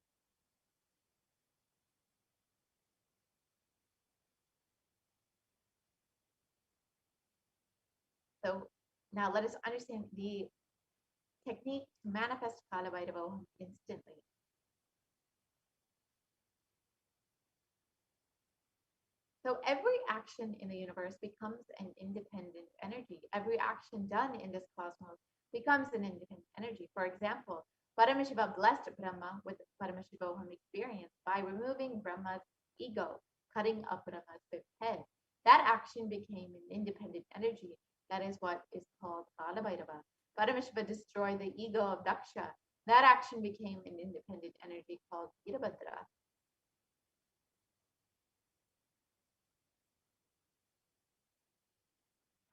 Speaker 2: So now let us understand the technique to manifest Kalabhairava instantly. So every action in the universe becomes an independent energy. Every action done in this cosmos becomes an independent energy. For example, Paramashiva blessed Brahma with Paramashivoham experience by removing Brahma's ego, cutting up Brahma's fifth head. That action became an independent energy. That is what is called Kalabhairava. Paramashiva destroyed the ego of Daksha. That action became an independent energy called Virabhadra.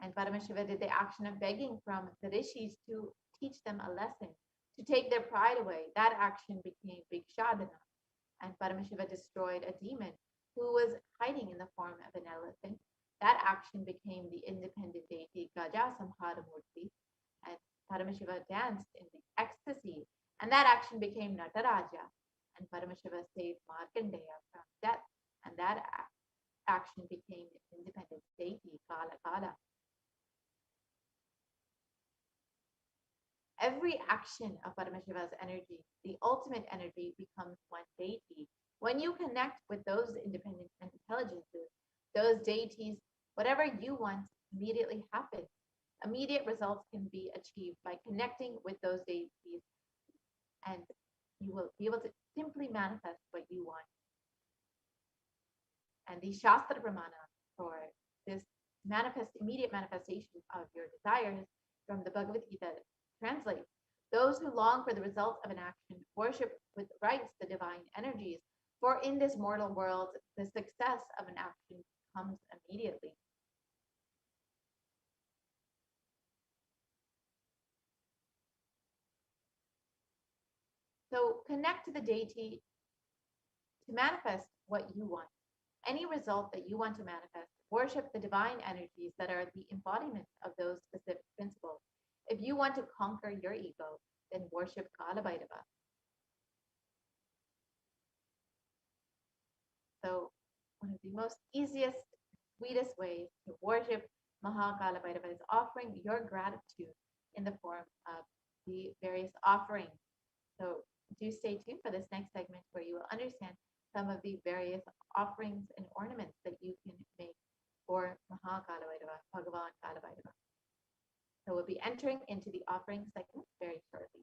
Speaker 2: And Paramashiva did the action of begging from the rishis to teach them a lesson, to take their pride away. That action became Bhikshadana. And Paramashiva destroyed a demon who was hiding in the form of an elephant. That action became the independent deity Gaja Samharamurti. And Paramashiva danced in the ecstasy. And that action became Nataraja. And Paramashiva saved Markandeya from death. And that action became the independent deity Kala Kala. Every action of Paramashiva's energy, the ultimate energy, becomes one deity. When you connect with those independent intelligences, those deities, whatever you want immediately happens. Immediate results can be achieved by connecting with those deities, and you will be able to simply manifest what you want. And the Shastra Pramana for this immediate manifestation of your desires from the Bhagavad Gita translates, those who long for the result of an action worship with rites the divine energies, for in this mortal world, the success of an action comes immediately. So connect to the deity to manifest what you want. Any result that you want to manifest, worship the divine energies that are the embodiment of those specific principles. If you want to conquer your ego, then worship Kalabhairava. So one of the most easiest, sweetest ways to worship Kalabhairava is offering your gratitude in the form of the various offerings. So do stay tuned for this next segment where you will understand some of the various offerings and ornaments that you can make for Kalabhairava, Bhagavan Kalabhairava. So we'll be entering into the offering segment very shortly.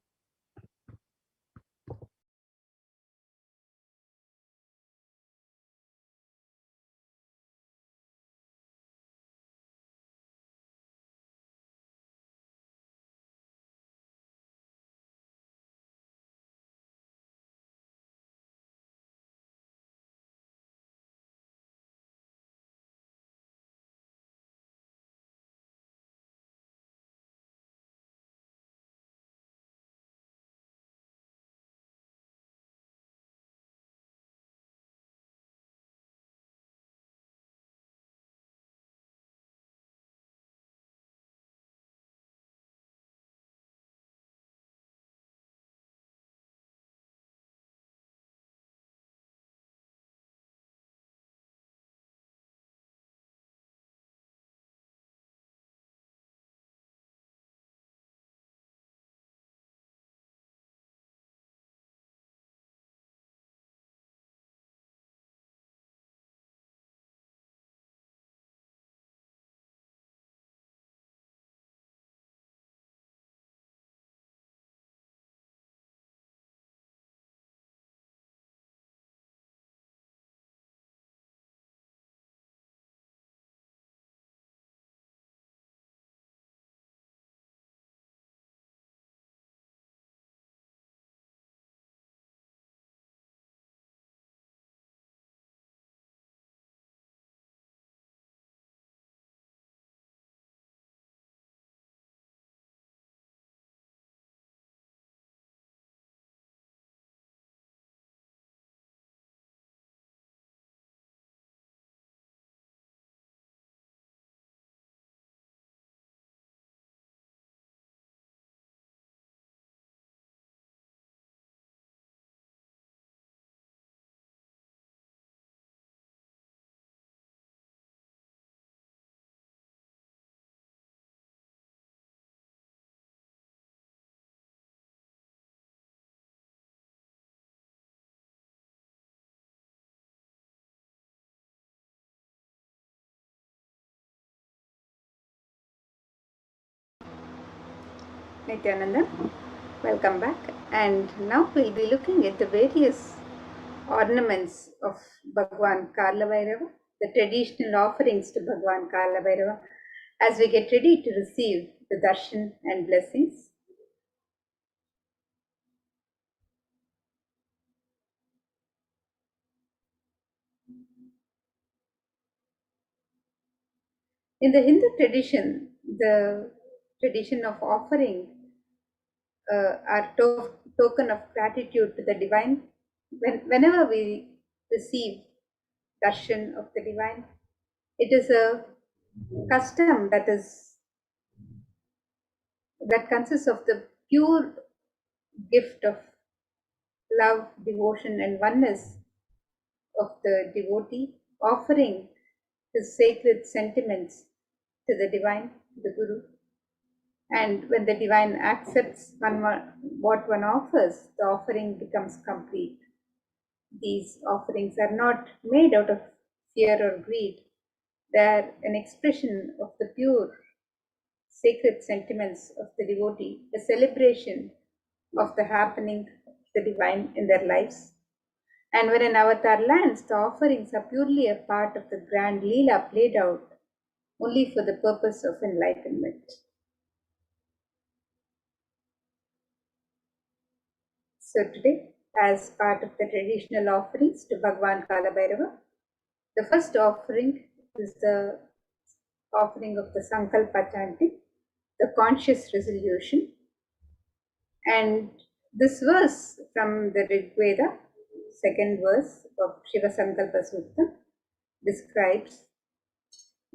Speaker 4: Nithyananda, welcome back. And now we'll be looking at the various ornaments of Bhagwan Kalabhairava, the traditional offerings to Bhagwan Kalabhairava, as we get ready to receive the darshan and blessings. In the Hindu tradition, the tradition of offering our token of gratitude to the divine, whenever we receive darshan of the divine, it is a custom that consists of the pure gift of love, devotion, and oneness of the devotee, offering his sacred sentiments to the divine, the Guru. And when the divine accepts what one offers, the offering becomes complete. These offerings are not made out of fear or greed, they are an expression of the pure sacred sentiments of the devotee, a celebration of the happening of the divine in their lives. And when an avatar lands, the offerings are purely a part of the grand Leela played out only for the purpose of enlightenment. So today, as part of the traditional offerings to Bhagwan Kalabhairava, the first offering is the offering of the Sankalpa chanting, the conscious resolution. And this verse from the Rig Veda, second verse of Shiva Sankalpa Sutta, describes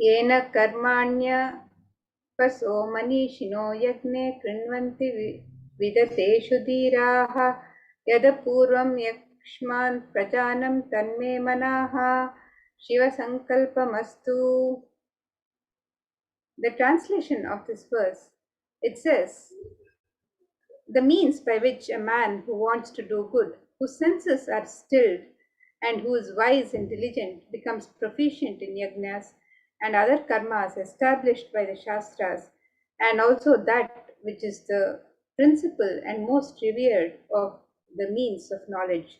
Speaker 4: Yena karmanya paso manishino yagne krinvanti विदतेषु धीराः यदपूर्वं यक्ष्मान् प्रजानं तन्मे मनाः शिवसङ्कल्पमस्तु. The translation of this verse, it says, the means by which a man who wants to do good, whose senses are stilled, and who is wise and diligent, becomes proficient in yajnas and other karmas established by the Shastras, and also that which is the principal and most revered of the means of knowledge.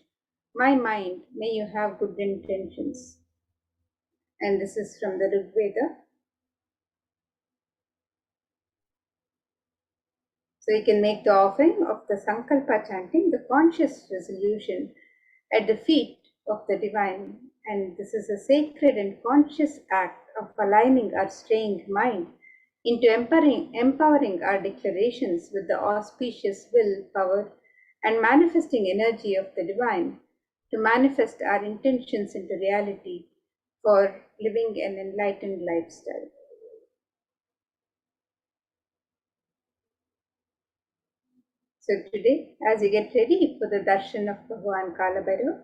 Speaker 4: My mind, may you have good intentions. And this is from the Rig Veda. So you can make the offering of the Sankalpa chanting, the conscious resolution at the feet of the divine. And this is a sacred and conscious act of aligning our strained mind into empowering our declarations with the auspicious will, power, and manifesting energy of the divine to manifest our intentions into reality for living an enlightened lifestyle. So today, as you get ready for the darshan of Bhagavan Kalabhairava,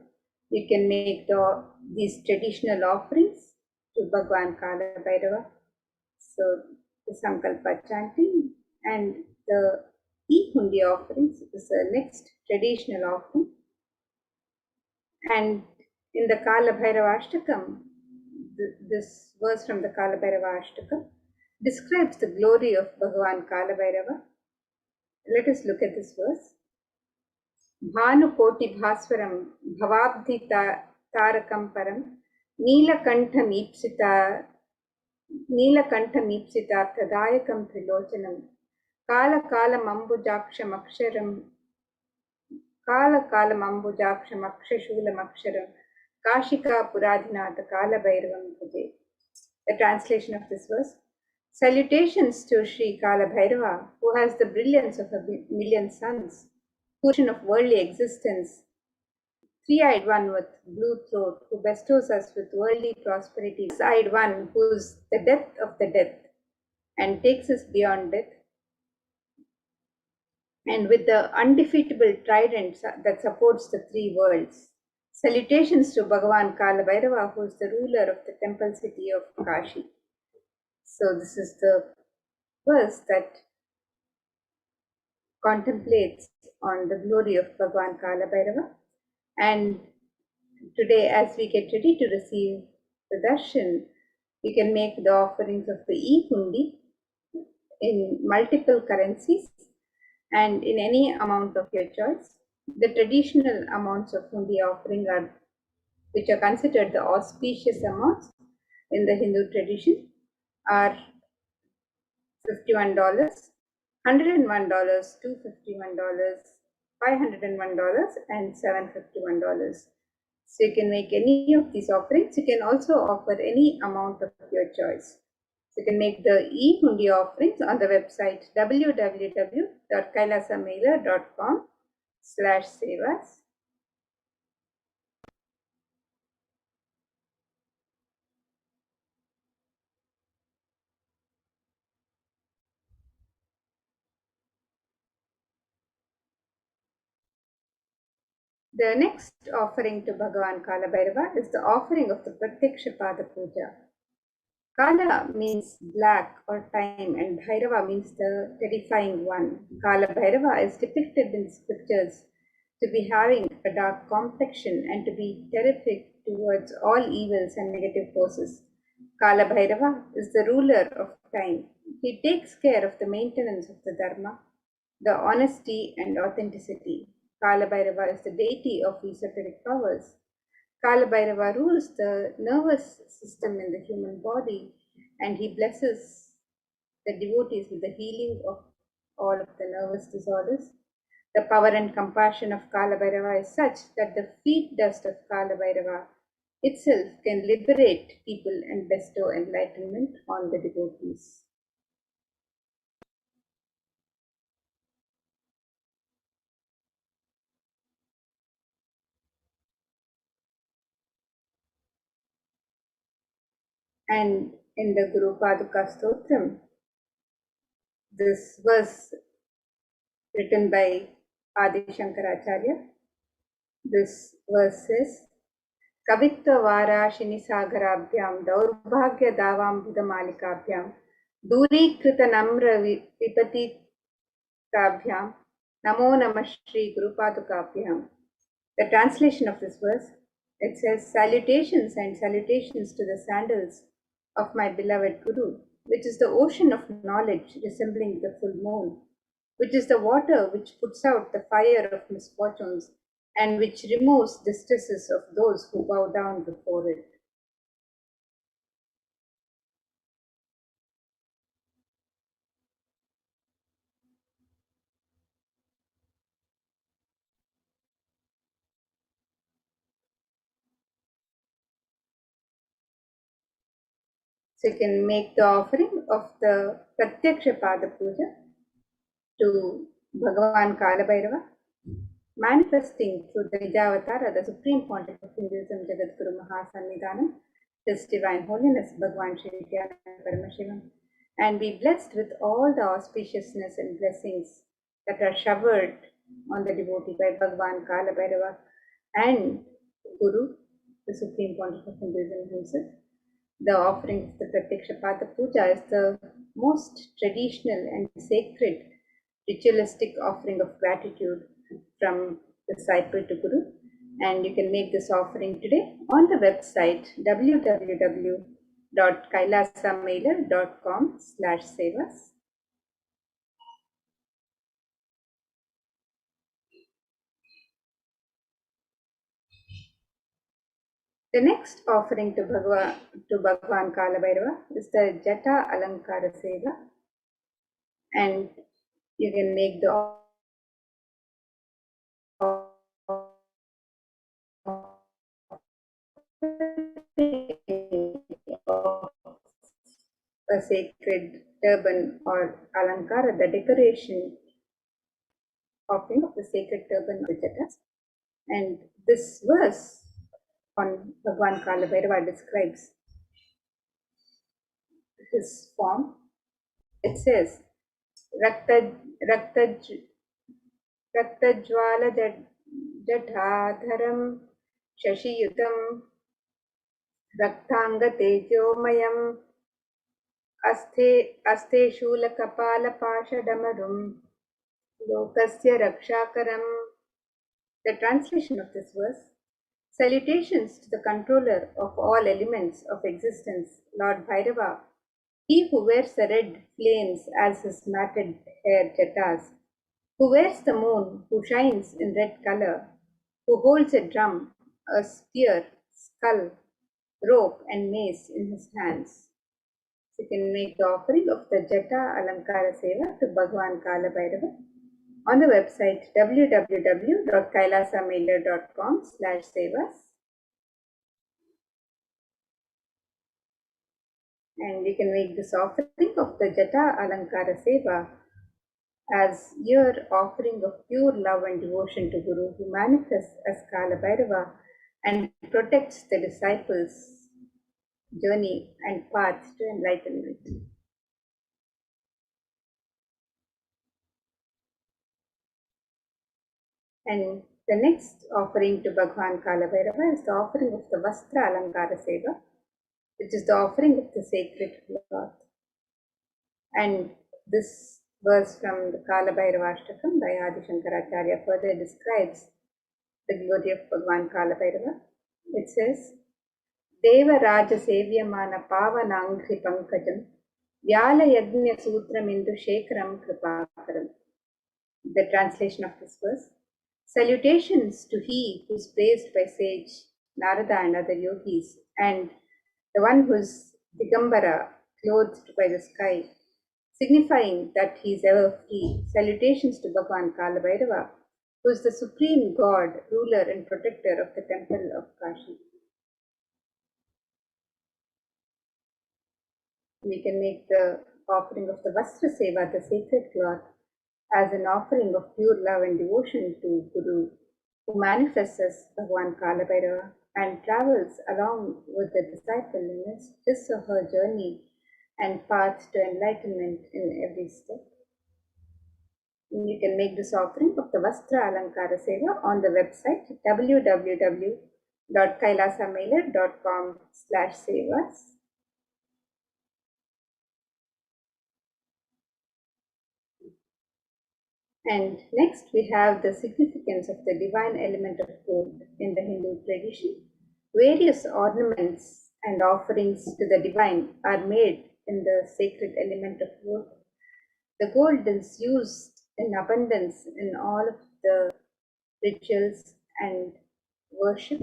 Speaker 4: you can make these traditional offerings to Bhagavan Kalabhairava. So the Sankalpa chanting and the E-Hundi offerings is the next traditional offering. And in the Kalabhairava Ashtakam, this verse from the Kalabhairava Ashtakam describes the glory of Bhagavan Kalabhairava. Let us look at this verse. भानुकोटिभास्वरं भवाब्धि तारकं परं नीलकण्ठमीप्सितार्थदायकं त्रिलोचनं कालकालमम्बुजाक्षमक्षशूलमक्षरं काशिकापुराधिनाथ कालभैरवं भजे. The translation of this verse. Salutations to Sri Kalabhairava, who has the brilliance of a million suns, portion of worldly existence, three-eyed one with blue throat, who bestows us with worldly prosperity, six-eyed one who is the death of the death and takes us beyond death, and with the undefeatable trident that supports the three worlds. Salutations to Bhagavan Kalabhairava, who is the ruler of the temple city of Kashi. So this is the verse that contemplates on the glory of Bhagavan Kalabhairava. And today, as we get ready to receive the darshan, we can make the offerings of the E-Hundi in multiple currencies and in any amount of your choice. The traditional amounts of Hundi offering which are considered the auspicious amounts in the Hindu tradition, are $51, $101, $251, $501, and $751. So you can make any of these offerings. You can also offer any amount of your choice. So you can make the E-Hundi offerings on the website www.kailasamailer.com/sevas. The next offering to Bhagavan Kalabhairava is the offering of the Pratyaksha Pada Puja. Kala means black or time, and Bhairava means the terrifying one. Kalabhairava is depicted in scriptures to be having a dark complexion and to be terrific towards all evils and negative forces. Kalabhairava is the ruler of time. He takes care of the maintenance of the Dharma, the honesty and authenticity. Kalabhairava is the deity of esoteric powers. Kalabhairava rules the nervous system in the human body, and he blesses the devotees with the healing of all of the nervous disorders. The power and compassion of Kalabhairava is such that the feet dust of Kalabhairava itself can liberate people and bestow enlightenment on the devotees. And in the Guru Paduka Stotram, this verse written by Adi Shankaracharya. This verse says, Kavitva Varashini Sagarabhyam Daurbhagya Davam Buddhamalikabyam Durikrita Namra Vipatitabhyam Namo Namah Shri Guru Padukabhyam. The translation of this verse, it says, Salutations and salutations to the sandals of my beloved Guru, which is the ocean of knowledge resembling the full moon, which is the water which puts out the fire of misfortunes and which removes distresses of those who bow down before it. So you can make the offering of the Pratyaksha Pada Puja to Bhagavan Kalabhairava, manifesting through the Nijavatara, the Supreme Pontiff of Hinduism, Jagadguru Mahasannidhanam, His Divine Holiness Bhagavan Shri Nithyananda Paramashivam, and be blessed with all the auspiciousness and blessings that are showered on the devotee by Bhagavan Kalabhairava and Guru, the Supreme Pontiff of Hinduism himself. The offering of the Pratyaksha Pada Puja is the most traditional and sacred ritualistic offering of gratitude from disciple to Guru, and you can make this offering today on the website www.kailasamailer.com/sevas. The next offering to Bhagavan Kalabhairava is the Jata Alankara Seva, and you can make the a sacred turban or alankara, the decoration offering of the sacred turban of the Jatas. And this verse on Bhagavan Kalabhairava describes his form. It says, Raktajwala Jatadharam Shashiyutam Raktanga Tejomayam Aste Shula Kapala Pashadamarum Lokasya Rakshakaram. The translation of this verse: Salutations to the controller of all elements of existence, Lord Bhairava, he who wears the red flames as his matted hair jatas, who wears the moon, who shines in red color, who holds a drum, a spear, skull, rope, and mace in his hands. So you can make the offering of the Jata Alankara Seva to Bhagavan Kalabhairava on the website www.kailasamailer.com/sevas, and you can make this offering of the Jata Alankara Seva as your offering of pure love and devotion to Guru, who manifests as Kalabhairava and protects the disciples' journey and path to enlightenment. And the next offering to Bhagavan Kalabhairava is the offering of the Vastra Alankara Seva, which is the offering of the sacred cloth. And this verse from the Kalabhairava Ashtakam by Adi Shankaracharya further describes the glory of Bhagavan Kalabhairava. It says, Deva Raja Sevyamana Pavanangri Pankajam Vyala Yagnya Sutram Indu Shekaram Kripakaram. The translation of this verse: Salutations to he who is praised by sage Narada and other yogis, and the one who is Digambara, clothed by the sky, signifying that he is ever free. Salutations to Bhagavan Kalabhairava, who is the supreme god, ruler and protector of the temple of Kashi. We can make the offering of the Vastra Seva, the sacred cloth, as an offering of pure love and devotion to Guru, who manifests as Bhagavan Kalabhairava and travels along with the disciple in his or her journey and path to enlightenment in every step. You can make this offering of the Vastra Alankara Seva on the website www.kailasamailer.com/sevas. And next we have the significance of the divine element of gold in the Hindu tradition. Various ornaments and offerings to the divine are made in the sacred element of gold. The gold is used in abundance in all of the rituals and worship,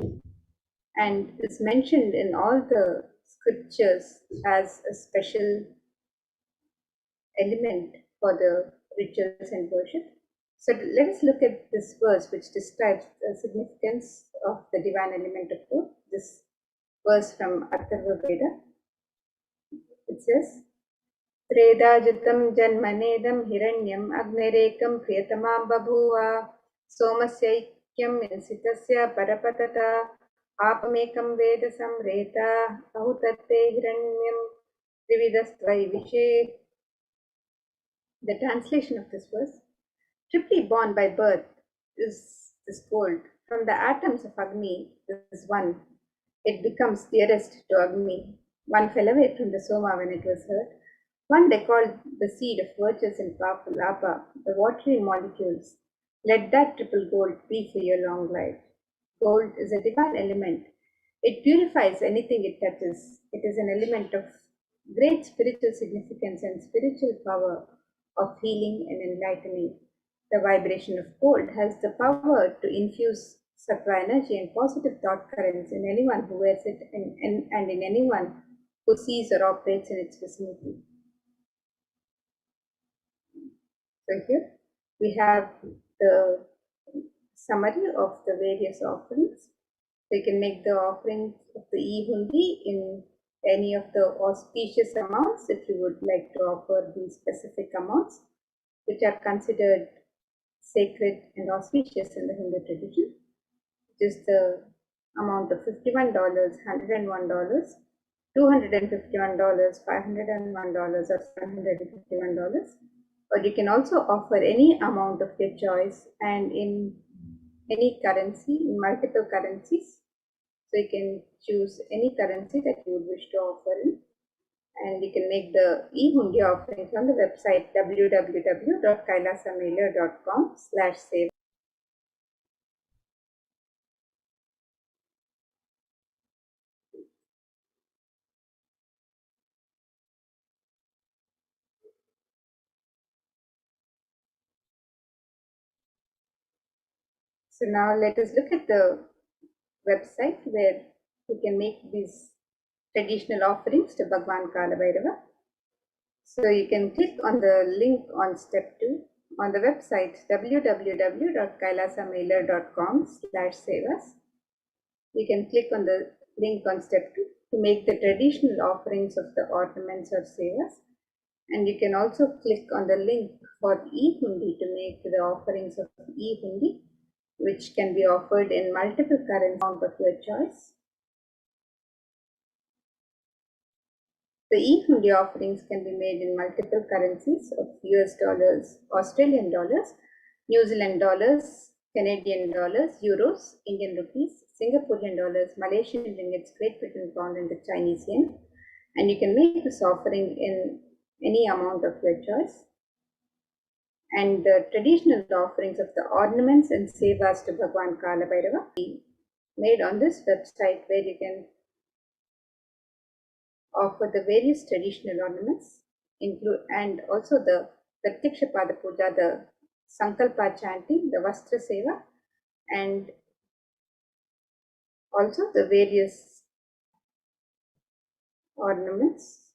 Speaker 4: and is mentioned in all the scriptures as a special element for the rituals and worship. So let us look at this verse which describes the significance of the divine element of gold. This verse from Atharva Veda. It says, Tredajutam janmanedam hiranyam agnerekam priyatamam babhuva somasyaikyam insitasya parapatata apamekam veda samreta ahutatte hiranyam trividastvai vishe. The translation of this verse: triply born by birth is this gold. From the atoms of Agni, this one, it becomes dearest to Agni. One fell away from the Soma when it was heard. One they called the seed of virtues and powerful Apa, the watery molecules. Let that triple gold be for your long life. Gold is a divine element. It purifies anything it touches. It is an element of great spiritual significance and spiritual power of healing and enlightening. The vibration of gold has the power to infuse sattva energy and positive thought currents in anyone who wears it and in anyone who sees or operates in its vicinity. So here we have the summary of the various offerings. So you can make the offerings of the e-hundi in any of the auspicious amounts if you would like to offer these specific amounts which are considered sacred and auspicious in the Hindu tradition, which is the amount of $51, $101, $251, $501, or $751. Or you can also offer any amount of your choice and in any currency, in multiple currencies. So you can choose any currency that you would wish to offer in. And you can make the e-hundi offerings on the website www.kailasamailer.com/save. So now let us look at the website where you can make these traditional offerings to Bhagwan Kalabhairava. So you can click on the link on step 2 on the website www.kailasamailer.com/sevas. You can click on the link on step 2 to make the traditional offerings of the ornaments or sevas. And you can also click on the link for e-hundi to make the offerings of e-hundi, which can be offered in multiple currency of your choice. The e-hundi offerings can be made in multiple currencies of US dollars, Australian dollars, New Zealand dollars, Canadian dollars, euros, Indian rupees, Singaporean dollars, Malaysian ringgits, Great Britain pound, and the Chinese yen. And you can make this offering in any amount of your choice. And the traditional offerings of the ornaments and sevas to Bhagwan Kalabhairava made on this website, where you can offer the various traditional ornaments, and also the Pratyaksha Pada Puja, the Sankalpa chanting, the Vastra Seva, and also the various ornaments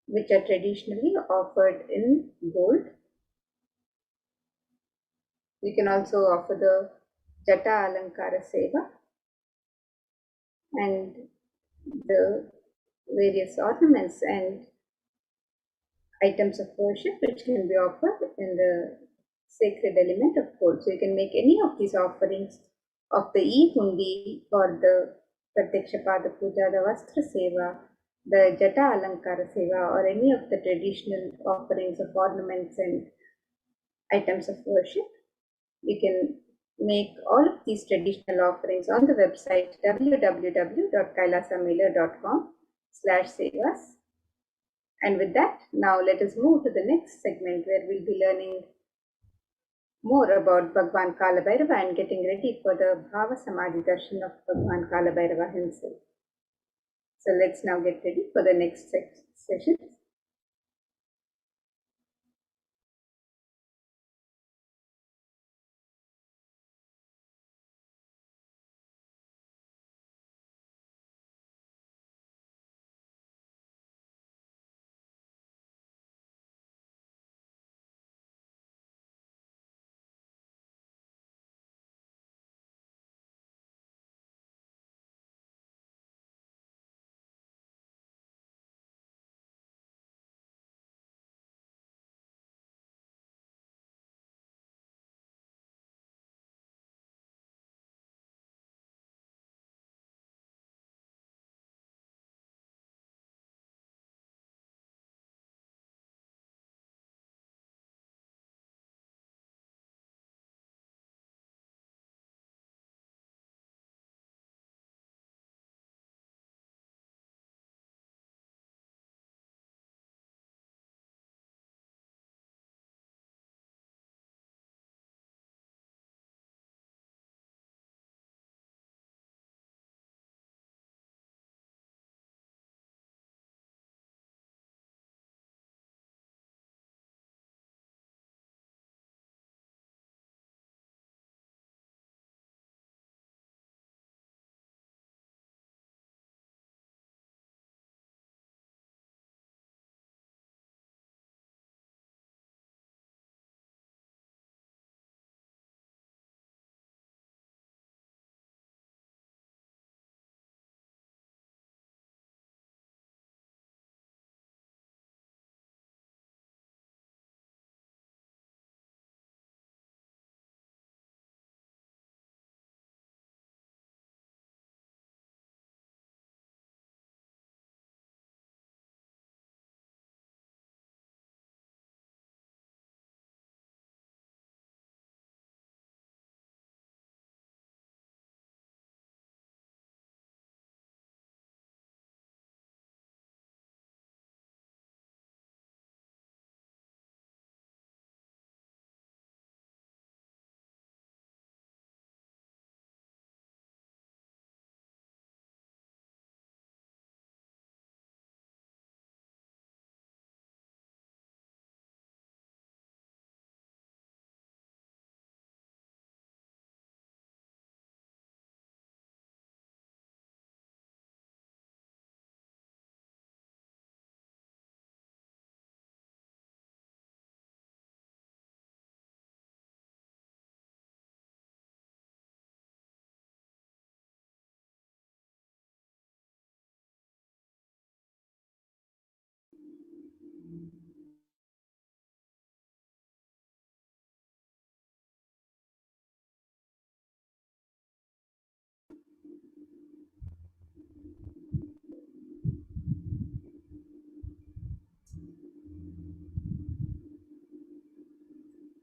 Speaker 4: which are traditionally offered in gold. We can also offer the Jata Alankara Seva and the various ornaments and items of worship which can be offered in the sacred element of gold. So you can make any of these offerings of the e-hundi or the Pratyaksha Pada Puja, the Vastra Seva, the Jata Alankara Seva or any of the traditional offerings of ornaments and items of worship. You can make all of these traditional offerings on the website www.kailasamela.com/sevas. And with that, now let us move to the next segment where we'll be learning more about Bhagwan Kalabhairava and getting ready for the Bhavasamadhi Darshan of Bhagwan Kalabhairava himself. So let's now get ready for the next session.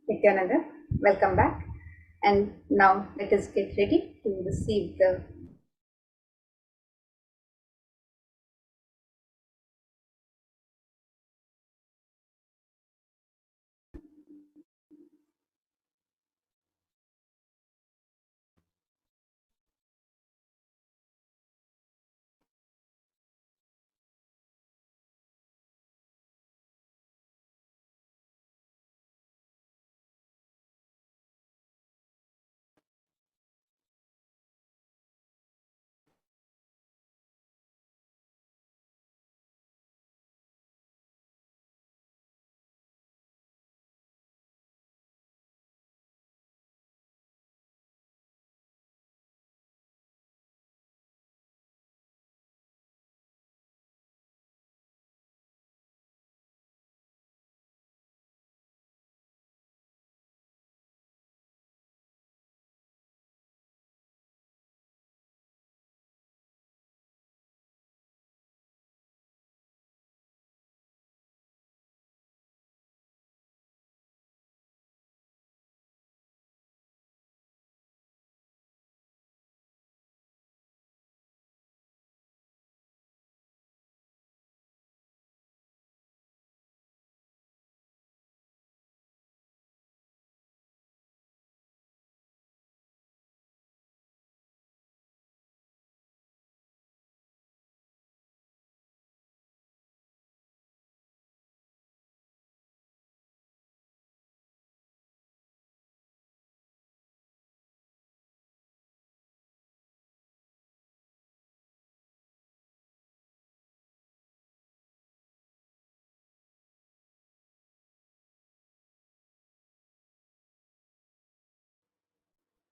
Speaker 4: Nithyananda, welcome back. And now let us get ready to receive the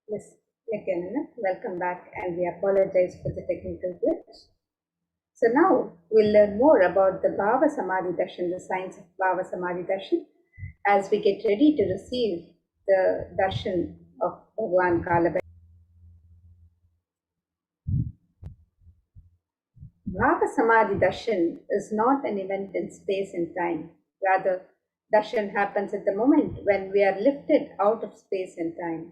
Speaker 4: Miss Nithyananda, welcome back, and we apologize for the technical glitch. So now we'll learn more about the Bhavasamadhi Darshan, the science of Bhavasamadhi Darshan, as we get ready to receive the Darshan of Bhagavan Kalabhairava. Bhavasamadhi Darshan is not an event in space and time. Rather, Darshan happens at the moment when we are lifted out of space and time.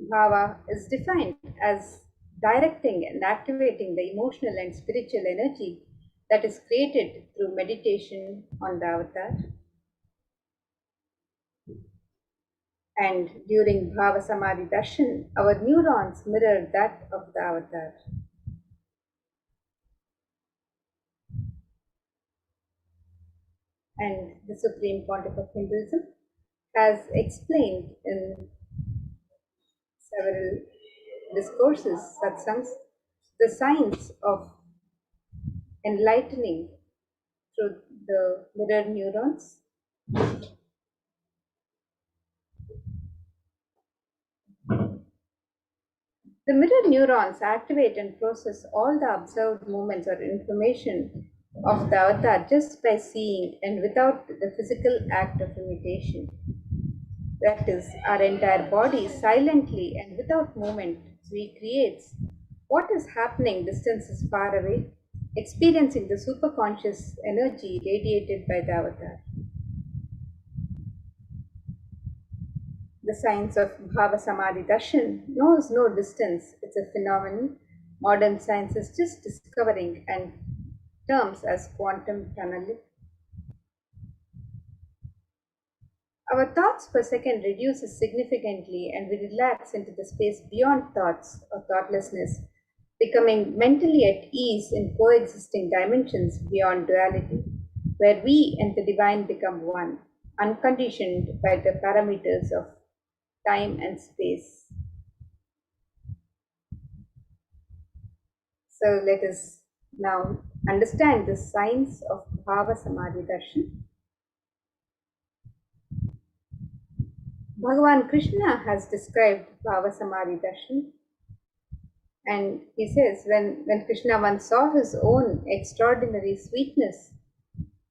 Speaker 4: Bhava is defined as directing and activating the emotional and spiritual energy that is created through meditation on the avatar. And during Bhava Samadhi Darshan, our neurons mirror that of the avatar. And the Supreme Pontiff of Hinduism has explained in several discourses, satsangs, the science of enlightening through the mirror neurons. The mirror neurons activate and process all the observed movements or information of the avatar just by seeing and without the physical act of imitation. That is, our entire body silently and without movement recreates what is happening distances far away, experiencing the superconscious energy radiated by the avatar. The science of Bhavasamadhi Darshan knows no distance. It's a phenomenon modern science is just discovering and terms as quantum tunneling. Our thoughts per second reduces significantly and we relax into the space beyond thoughts or thoughtlessness, becoming mentally at ease in coexisting dimensions beyond duality, where we and the divine become one, unconditioned by the parameters of time and space. So let us now understand the science of Bhavasamadhi Darshan. Bhagavan Krishna has described Bhavasamadhi Darshan, and he says when Krishna once saw his own extraordinary sweetness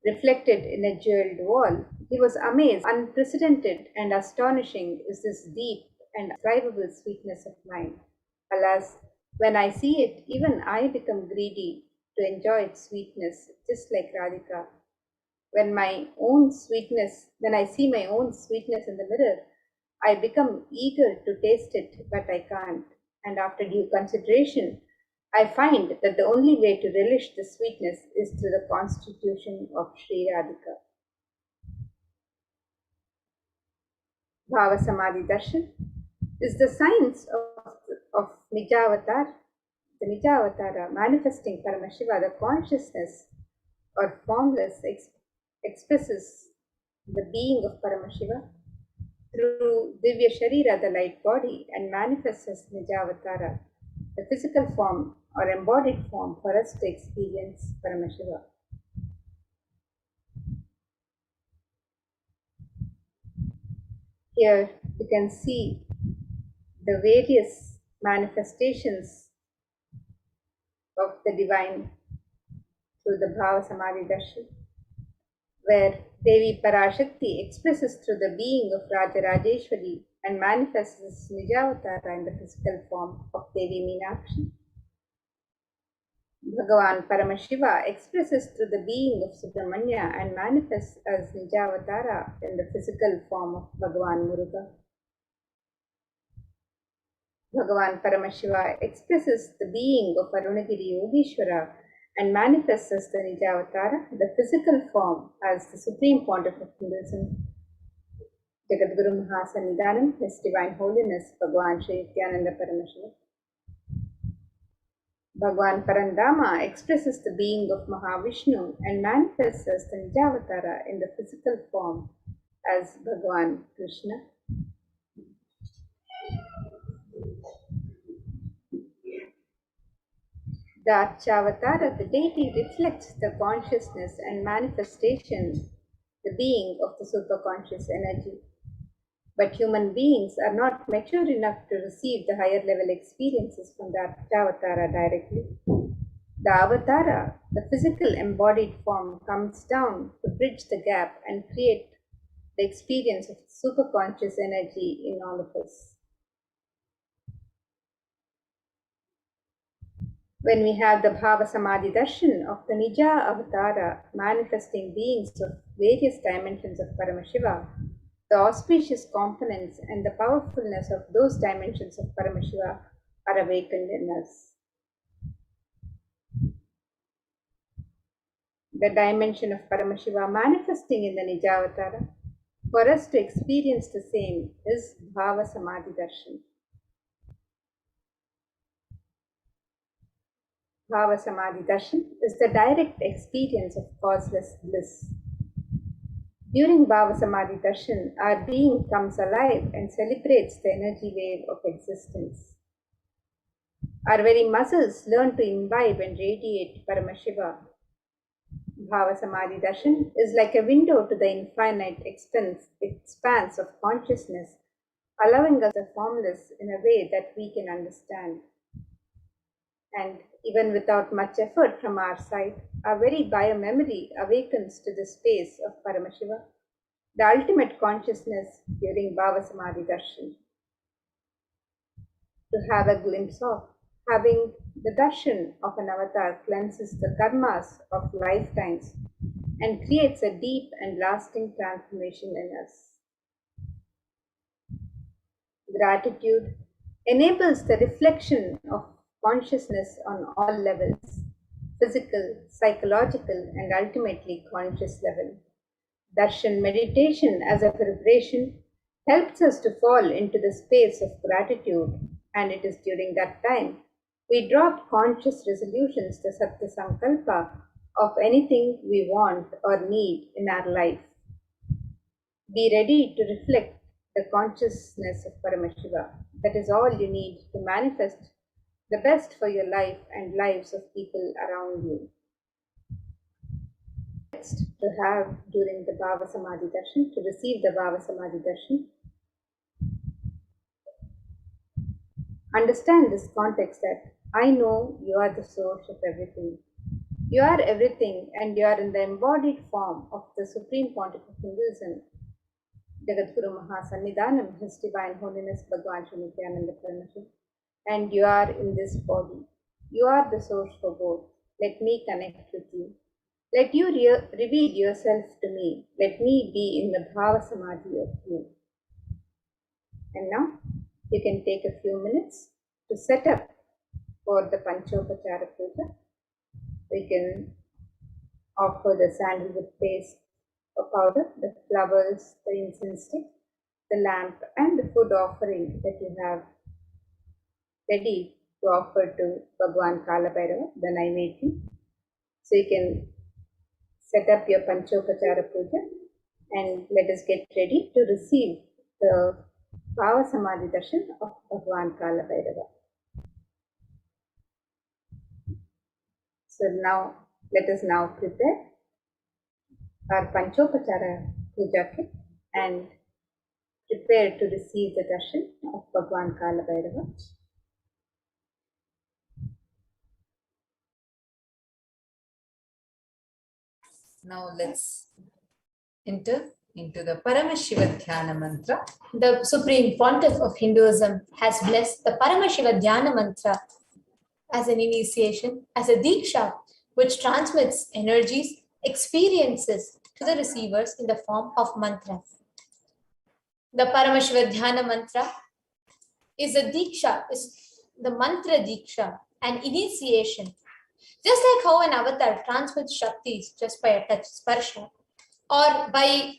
Speaker 4: reflected in a jeweled wall, he was amazed. Unprecedented and astonishing is this deep and indescribable sweetness of mine. Alas, when I see it, even I become greedy to enjoy its sweetness, just like Radhika. When I see my own sweetness in the mirror, I become eager to taste it, but I can't. And after due consideration, I find that the only way to relish the sweetness is through the constitution of Sri Radhika. Bhavasamadhi Darshan is the science of Nijavatar, the Nijavatara, manifesting Paramashiva, the consciousness or formless expresses the being of Paramashiva through Divya Sharira, the light body, and manifests as Nijavatara, the physical form or embodied form for us to experience Paramashiva. Here you can see the various manifestations of the divine through the Bhavasamadhi Darshan, where Devi Parashakti expresses through the being of Rajarajeshwari and manifests as Nijavatara in the physical form of Devi Meenakshi. Bhagavan Paramashiva expresses through the being of Subramanya and manifests as Nijavatara in the physical form of Bhagavan Muruga. Bhagavan Paramashiva expresses the being of Arunagiri Yogeshwara and manifests as the Nijavatara, the physical form, as the Supreme Pontiff of Hinduism, Jagadguru Mahasannidhanam, His Divine Holiness, Bhagavan Sri Nithyananda Paramashivam. Bhagavan Parandama expresses the being of Mahavishnu and manifests as the Nijavatara in the physical form as Bhagavan Krishna. The Archavatara, the deity, reflects the consciousness and manifestation, the being of the superconscious energy. But human beings are not mature enough to receive the higher level experiences from the Avatara directly. The Avatara, the physical embodied form, comes down to bridge the gap and create the experience of superconscious energy in all of us. When we have the Bhavasamadhi Darshan of the Nija Avatara manifesting beings of various dimensions of Paramashiva, the auspicious components and the powerfulness of those dimensions of Paramashiva are awakened in us. The dimension of Paramashiva manifesting in the Nijavatara, for us to experience the same, is Bhavasamadhi Darshan. Bhavasamadhi Darshan is the direct experience of causeless bliss. During Bhavasamadhi Darshan, our being comes alive and celebrates the energy wave of existence. Our very muscles learn to imbibe and radiate Paramashiva. Bhavasamadhi Darshan is like a window to the infinite expanse of consciousness, allowing us the formless in a way that we can understand. And even without much effort from our side, our very biomemory awakens to the space of Paramashiva, the ultimate consciousness during Bhavasamadhi Darshan. To have a glimpse of, having the darshan of an avatar cleanses the karmas of lifetimes and creates a deep and lasting transformation in us. Gratitude enables the reflection of consciousness on all levels, physical, psychological, and ultimately conscious level. Darshan meditation as a preparation helps us to fall into the space of gratitude, and it is during that time we drop conscious resolutions to Satya Sankalpa of anything we want or need in our life. Be ready to reflect the consciousness of Paramashiva. That is all you need to manifest the best for your life and lives of people around you. Next, to have during the Bhavasamadhi Darshan, to receive the Bhavasamadhi Darshan, understand this context that I know you are the source of everything. You are everything and you are in the embodied form of the Supreme Pontiff of Hinduism, Jagadguru Mahasannidhanam, His Divine Holiness Bhagavan Sri Nithyananda Paramashivam, and you are in this body. You are the source for both. Let me connect with you. Let you reveal yourself to me. Let me be in the Bhava Samadhi of you. And now you can take a few minutes to set up for the Panchopachara Puja. We can offer the sandalwood paste or powder, the flowers, the incense stick, the lamp, and the food offering that you have ready to offer to Bhagwan Kalabhairava, the Naivedya. So you can set up your Panchopachara Puja and let us get ready to receive the Bhavasamadhi Darshan of Bhagwan Kalabhairava. So now, let us now prepare our Panchopachara Puja kit and prepare to receive the Darshan of Bhagwan Kalabhairava.
Speaker 5: Now let's enter into the Paramashiva Dhyana mantra.
Speaker 2: The Supreme Pontiff of Hinduism has blessed the Paramashiva Dhyana mantra as an initiation, as a diksha, which transmits energies, experiences to the receivers in the form of mantra. The Paramashiva Dhyana mantra is a diksha, is the mantra diksha, an initiation. Just like how an avatar transmits Shaktis just by a touch, sparsha, or by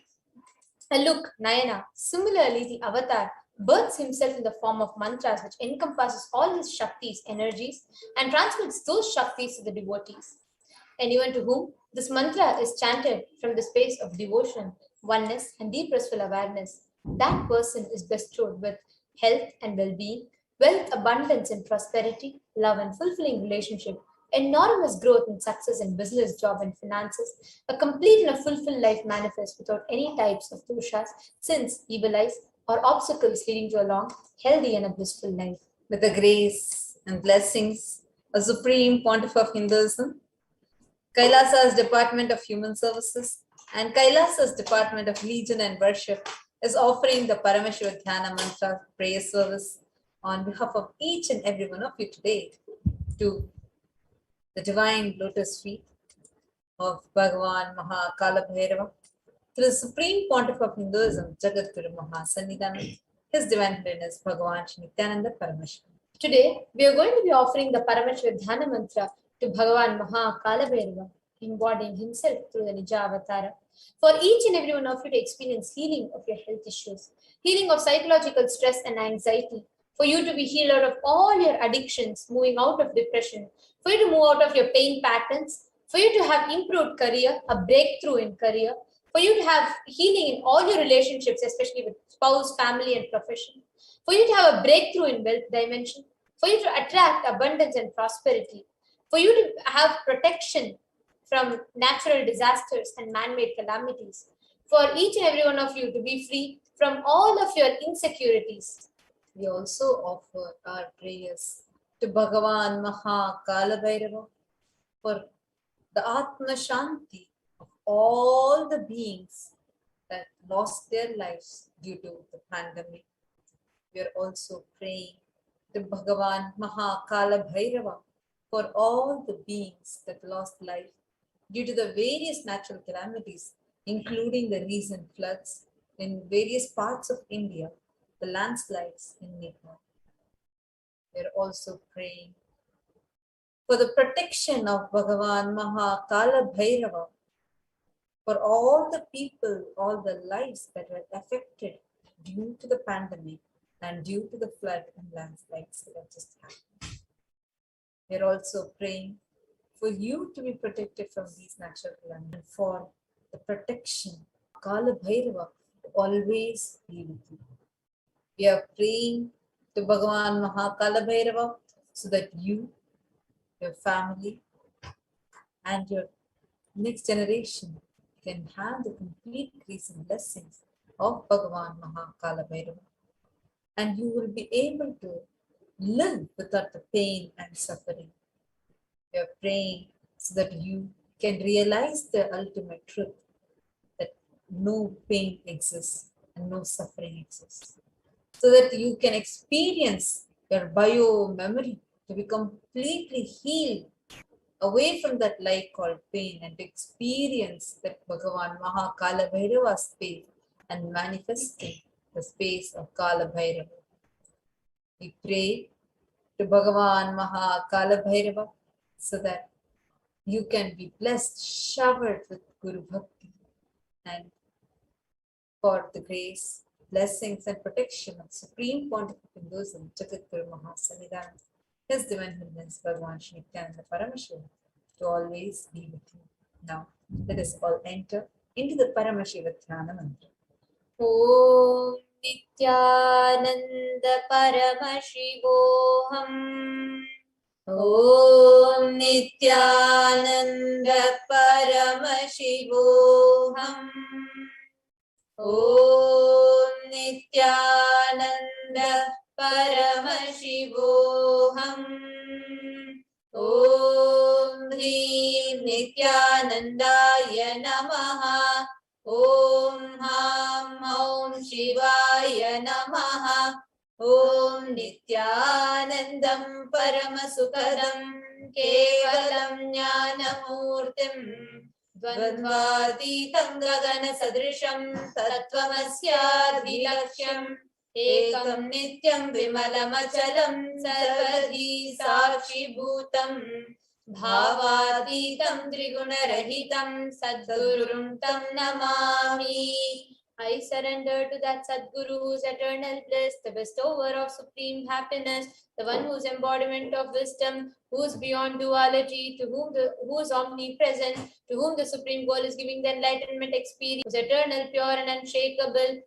Speaker 2: a look, Nayana, similarly the avatar births himself in the form of mantras which encompasses all his Shaktis, energies, and transmits those Shaktis to the devotees. Anyone to whom this mantra is chanted from the space of devotion, oneness, and deep restful awareness, that person is bestowed with health and well-being, wealth, abundance, and prosperity, love and fulfilling relationship, enormous growth and success in business, job, and finances, a complete and a fulfilled life manifest without any types of doshas, sins, evil eyes,
Speaker 6: or obstacles leading to a long, healthy, and a blissful life.
Speaker 5: With the grace and blessings of Supreme Pontiff of Hinduism, Kailasa's Department of Human Services, and Kailasa's Department of Religion and Worship is offering the Paramashiva Dhyana Mantra prayer service on behalf of each and every one of you today to the divine lotus feet of Bhagavan Maha Kalabhairava, to the Supreme Pontiff of Hinduism, Jagadguru Mahasannidhanam, His Divine Holiness Bhagavan Shri Nithyananda Paramashivam.
Speaker 6: Today, we are going to be offering the Paramashiva Dhyana Mantra to Bhagavan Maha Kalabhairava, embodying himself through the Nija Avatara, for each and every one of you to experience healing of your health issues, healing of psychological stress and anxiety, for you to be healed out of all your addictions, moving out of depression, for you to move out of your pain patterns, for you to have improved career, a breakthrough in career, for you to have healing in all your relationships, especially with spouse, family, and profession, for you to have a breakthrough in wealth dimension, for you to attract abundance and prosperity, for you to have protection from natural disasters and man-made calamities, for each and every one of you to be free from all of your insecurities.
Speaker 5: We also offer our prayers to Bhagavan Maha Kalabhairava for the Atma Shanti of all the beings that lost their lives due to the pandemic. We are also praying to Bhagavan Maha Kalabhairava for all the beings that lost life due to the various natural calamities, including the recent floods in various parts of India, the landslides in Nepal. We are also praying for the protection of Bhagavan Maha Kalabhairava for all the people, all the lives that were affected due to the pandemic and due to the flood and landslides that have just happened. We are also praying for you to be protected from these natural calamities and for the protection of Kalabhairava to always be with you. We are praying to Bhagavan Maha Kalabhairava so that you, your family, and your next generation can have the complete grace and blessings of Bhagavan Maha Kalabhairava. And you will be able to live without the pain and suffering. We are praying so that you can realize the ultimate truth that no pain exists and no suffering exists. So that you can experience your bio memory to be completely healed away from that lie called pain and experience that Bhagavan Maha Kalabhairava space and manifesting the space of Kalabhairava. We pray to Bhagavan Maha Kalabhairava so that you can be blessed, showered with Guru Bhakti, and for the grace, blessings, and protection of Supreme Pontiff of Hinduism, Jagadguru Mahasannidhanam, His Divine Holiness Bhagavan Shri Nithyananda Paramashivam, to always be with you. Now, let us all enter into the Paramashiva Dhyana Mantra.
Speaker 6: Om Nithyananda Paramashivoham.
Speaker 5: Om Nithyananda Paramashivoham. Om Nithyananda Paramashivoham. Om Hrim Nithyanandaya Namaha. Om Ham Om Shivaya Namaha. Om Nithyanandam Paramasukadam Kevalam Jnanamurtim Dvandvatitam Gagana Sadrisham Tattvamasyadvilaksham Ekam Nityam Vimalamachalam Sarvadhi Sakshi Bhutam Bhavatitam Trigunarahitam Sadgurum Tam Namami.
Speaker 6: I surrender to that Sadguru whose eternal bliss, the bestower of supreme happiness, the one whose embodiment of wisdom, who is beyond duality, who is omnipresent, to whom the supreme goal is giving the enlightenment experience, who is eternal, pure, and unshakable,